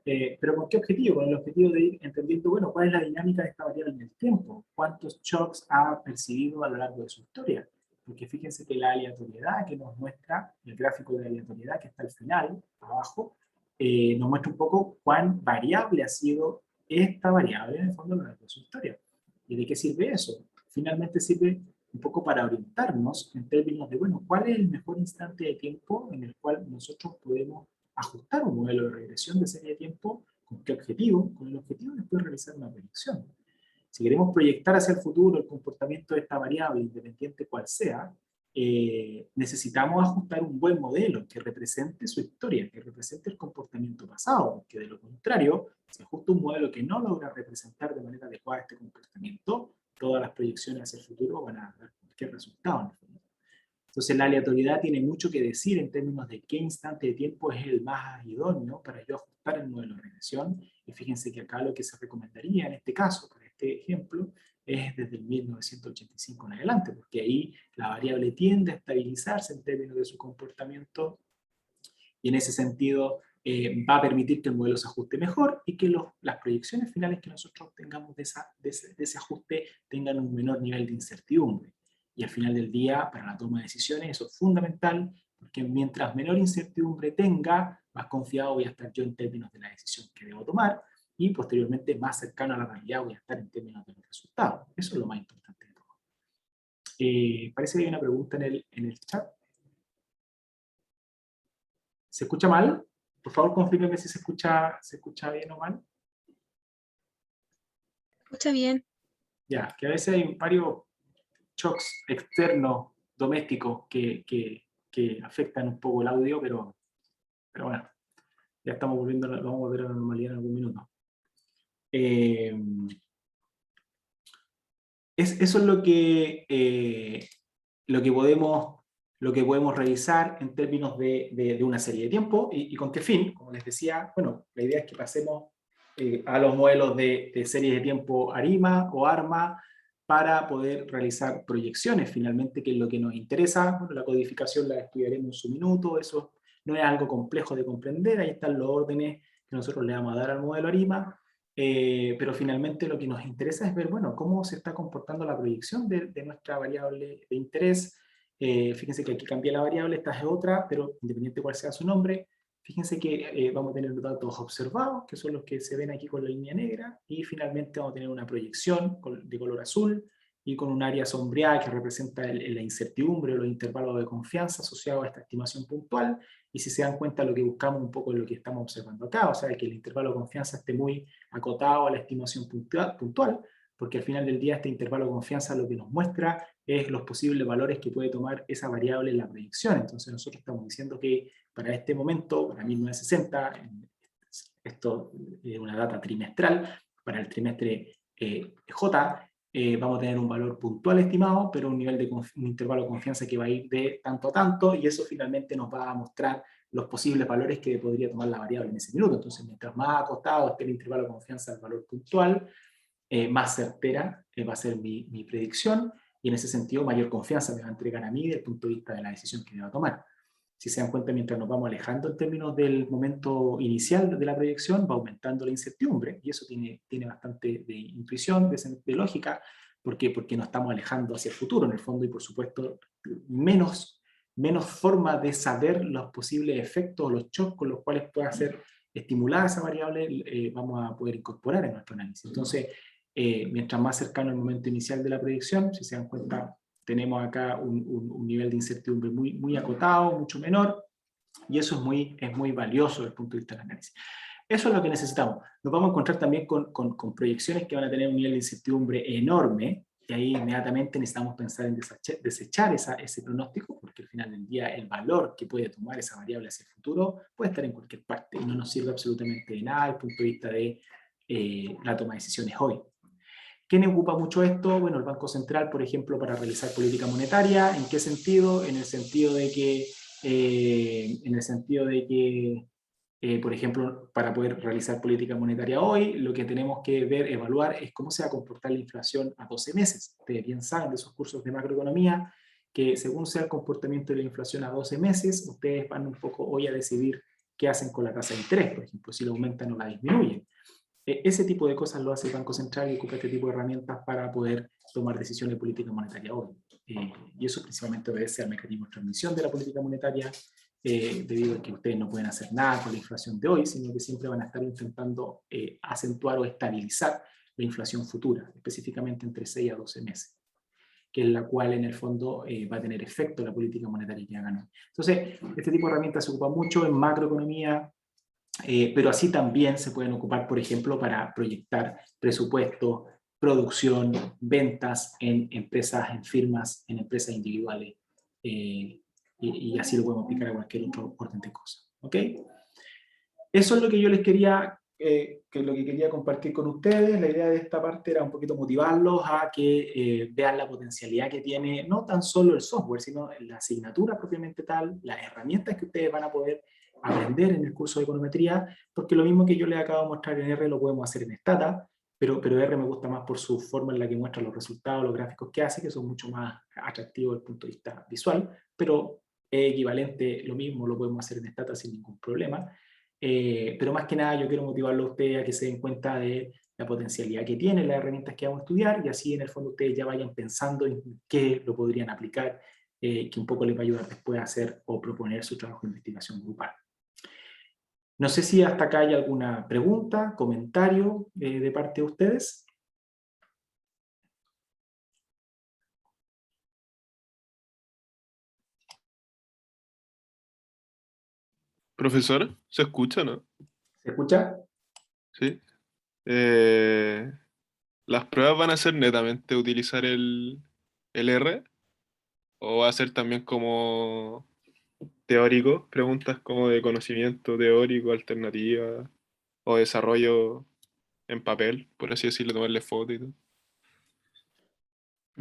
¿Pero con qué objetivo? Con el objetivo de ir entendiendo, bueno, cuál es la dinámica de esta variable en el tiempo, cuántos shocks ha percibido a lo largo de su historia, porque fíjense que la aleatoriedad que nos muestra, el gráfico de aleatoriedad que está al final, abajo, nos muestra un poco cuán variable ha sido esta variable en el fondo a lo largo de su historia. ¿Y de qué sirve eso? Finalmente sirve un poco para orientarnos en términos de, bueno, ¿cuál es el mejor instante de tiempo en el cual nosotros podemos ajustar un modelo de regresión de serie de tiempo? ¿Con qué objetivo? Con el objetivo de después realizar una predicción. Si queremos proyectar hacia el futuro el comportamiento de esta variable, independiente cual sea, necesitamos ajustar un buen modelo que represente su historia, que represente el comportamiento pasado, porque de lo contrario, si ajusta un modelo que no logra representar de manera adecuada este comportamiento, todas las proyecciones hacia el futuro van a dar cualquier resultado. Entonces la aleatoriedad tiene mucho que decir en términos de qué instante de tiempo es el más idóneo para yo ajustar el modelo de regresión. Y fíjense que acá lo que se recomendaría en este caso, para este ejemplo, es desde el 1985 en adelante, porque ahí la variable tiende a estabilizarse en términos de su comportamiento y en ese sentido va a permitir que el modelo se ajuste mejor y que las proyecciones finales que nosotros obtengamos de ese ajuste tengan un menor nivel de incertidumbre. Y al final del día, para la toma de decisiones, eso es fundamental, porque mientras menor incertidumbre tenga, más confiado voy a estar yo en términos de la decisión que debo tomar, y posteriormente más cercano a la realidad voy a estar en términos de los resultados. Eso es lo más importante de todo. Parece que hay una pregunta en el chat. ¿Se escucha mal? Por favor, confírmeme si se escucha bien o mal. Escucha bien. Ya, que a veces hay varios shocks externos, domésticos, que afectan un poco el audio, pero bueno, ya estamos vamos a volver a la normalidad en algún minuto. Eso es lo que podemos revisar en términos de una serie de tiempo, y con qué fin. Como les decía, bueno, la idea es que pasemos a los modelos de series de tiempo ARIMA o ARMA, para poder realizar proyecciones, finalmente, que es lo que nos interesa. Bueno, la codificación la estudiaremos en su minuto, eso no es algo complejo de comprender, ahí están los órdenes que nosotros le vamos a dar al modelo ARIMA, pero finalmente lo que nos interesa es ver, bueno, cómo se está comportando la proyección de nuestra variable de interés. Fíjense que aquí cambié la variable, esta es otra, pero independiente de cuál sea su nombre, fíjense que vamos a tener los datos observados, que son los que se ven aquí con la línea negra, y finalmente vamos a tener una proyección de color azul, y con un área sombreada que representa la incertidumbre o los intervalos de confianza asociados a esta estimación puntual. Y si se dan cuenta, lo que buscamos un poco es lo que estamos observando acá, o sea, que el intervalo de confianza esté muy acotado a la estimación puntual, porque al final del día este intervalo de confianza lo que nos muestra es los posibles valores que puede tomar esa variable en la proyección. Entonces nosotros estamos diciendo que para este momento, para 1960, esto es una data trimestral, para el trimestre J, vamos a tener un valor puntual estimado, pero un nivel de un intervalo de confianza que va a ir de tanto a tanto, y eso finalmente nos va a mostrar los posibles valores que podría tomar la variable en ese minuto. Entonces, mientras más acostado esté el intervalo de confianza del valor puntual, más certera va a ser mi predicción, y en ese sentido mayor confianza me va a entregar a mí desde el punto de vista de la decisión que deba tomar. Si se dan cuenta, mientras nos vamos alejando en términos del momento inicial de la proyección, va aumentando la incertidumbre, y eso tiene bastante de intuición, de lógica. ¿Por qué? Porque nos estamos alejando hacia el futuro, en el fondo, y por supuesto menos forma de saber los posibles efectos o los shocks con los cuales pueda ser estimulada esa variable, vamos a poder incorporar en nuestro análisis. Entonces, mientras más cercano al momento inicial de la predicción, si se dan cuenta, tenemos acá un nivel de incertidumbre muy acotado, mucho menor, y eso es muy valioso desde el punto de vista del análisis. Eso es lo que necesitamos. Nos vamos a encontrar también con proyecciones que van a tener un nivel de incertidumbre enorme, y ahí inmediatamente necesitamos pensar en desechar ese pronóstico, porque al final del día el valor que puede tomar esa variable hacia el futuro puede estar en cualquier parte, y no nos sirve absolutamente de nada desde el punto de vista de la toma de decisiones hoy. ¿Quién ocupa mucho esto? Bueno, el Banco Central, por ejemplo, para realizar política monetaria. ¿En qué sentido? En el sentido de que, por ejemplo, para poder realizar política monetaria hoy, lo que tenemos que evaluar es cómo se va a comportar la inflación a 12 meses. Ustedes bien saben de esos cursos de macroeconomía, que según sea el comportamiento de la inflación a 12 meses, ustedes van un poco hoy a decidir qué hacen con la tasa de interés, por ejemplo, si la aumentan o la disminuyen. ese tipo de cosas lo hace el Banco Central y ocupa este tipo de herramientas para poder tomar decisiones de política monetaria hoy. Y eso principalmente obedece al mecanismo de transmisión de la política monetaria, debido a que ustedes no pueden hacer nada con la inflación de hoy, sino que siempre van a estar intentando acentuar o estabilizar la inflación futura, específicamente entre 6 a 12 meses, que es la cual en el fondo va a tener efecto la política monetaria que hagan hoy. Entonces, este tipo de herramientas se ocupa mucho en macroeconomía, pero así también se pueden ocupar, por ejemplo, para proyectar presupuestos, producción, ventas en empresas, en firmas, en empresas individuales, y así lo podemos aplicar a cualquier otro orden de cosas. ¿Ok? Eso es lo que yo les quería, lo que quería compartir con ustedes. La idea de esta parte era un poquito motivarlos a que vean la potencialidad que tiene no tan solo el software, sino la asignatura propiamente tal, las herramientas que ustedes van a poder aprender en el curso de econometría, porque lo mismo que yo les acabo de mostrar en R lo podemos hacer en Stata, pero R me gusta más por su forma en la que muestra los resultados, los gráficos que hace, que son mucho más atractivos desde el punto de vista visual, pero es equivalente, lo mismo lo podemos hacer en Stata sin ningún problema. Pero más que nada yo quiero motivarlo a ustedes a que se den cuenta de la potencialidad que tienen las herramientas que vamos a estudiar, y así en el fondo ustedes ya vayan pensando en qué lo podrían aplicar, que un poco les va a ayudar después a hacer o proponer su trabajo de investigación grupal. No sé si hasta acá hay alguna pregunta, comentario de parte de ustedes. Profesor, ¿se escucha, no? ¿Se escucha? Sí. ¿Las pruebas van a ser netamente utilizar el R? ¿O va a ser también como teórico? Preguntas como de conocimiento teórico, alternativa, o desarrollo en papel, por así decirlo, tomarle foto y todo.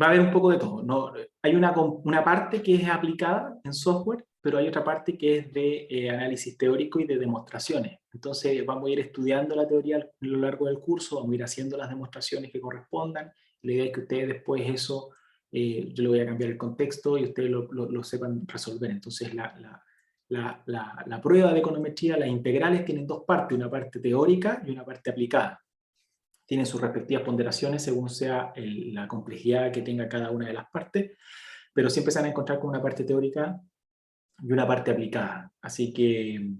Va a haber un poco de todo. ¿No? Hay una parte que es aplicada en software, pero hay otra parte que es de análisis teórico y de demostraciones. Entonces vamos a ir estudiando la teoría a lo largo del curso, vamos a ir haciendo las demostraciones que correspondan. La idea es que ustedes después eso, yo le voy a cambiar el contexto y ustedes lo sepan resolver. Entonces la prueba de econometría, las integrales tienen dos partes, una parte teórica y una parte aplicada. Tienen sus respectivas ponderaciones según sea la complejidad que tenga cada una de las partes, pero siempre se van a encontrar con una parte teórica y una parte aplicada. Así que,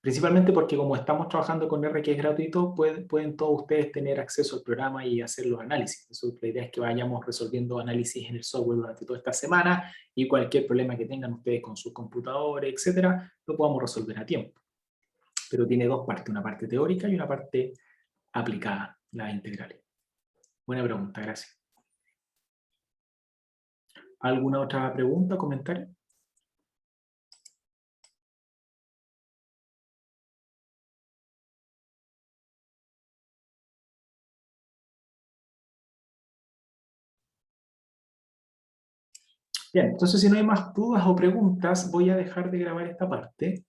principalmente porque como estamos trabajando con R, que es gratuito, pueden todos ustedes tener acceso al programa y hacer los análisis. Eso, la idea es que vayamos resolviendo análisis en el software durante toda esta semana, y cualquier problema que tengan ustedes con sus computadores, etcétera, lo podamos resolver a tiempo. Pero tiene dos partes, una parte teórica y una parte aplicada, las integrales. Buena pregunta, gracias. ¿Alguna otra pregunta o comentario? Bien, entonces si no hay más dudas o preguntas, voy a dejar de grabar esta parte.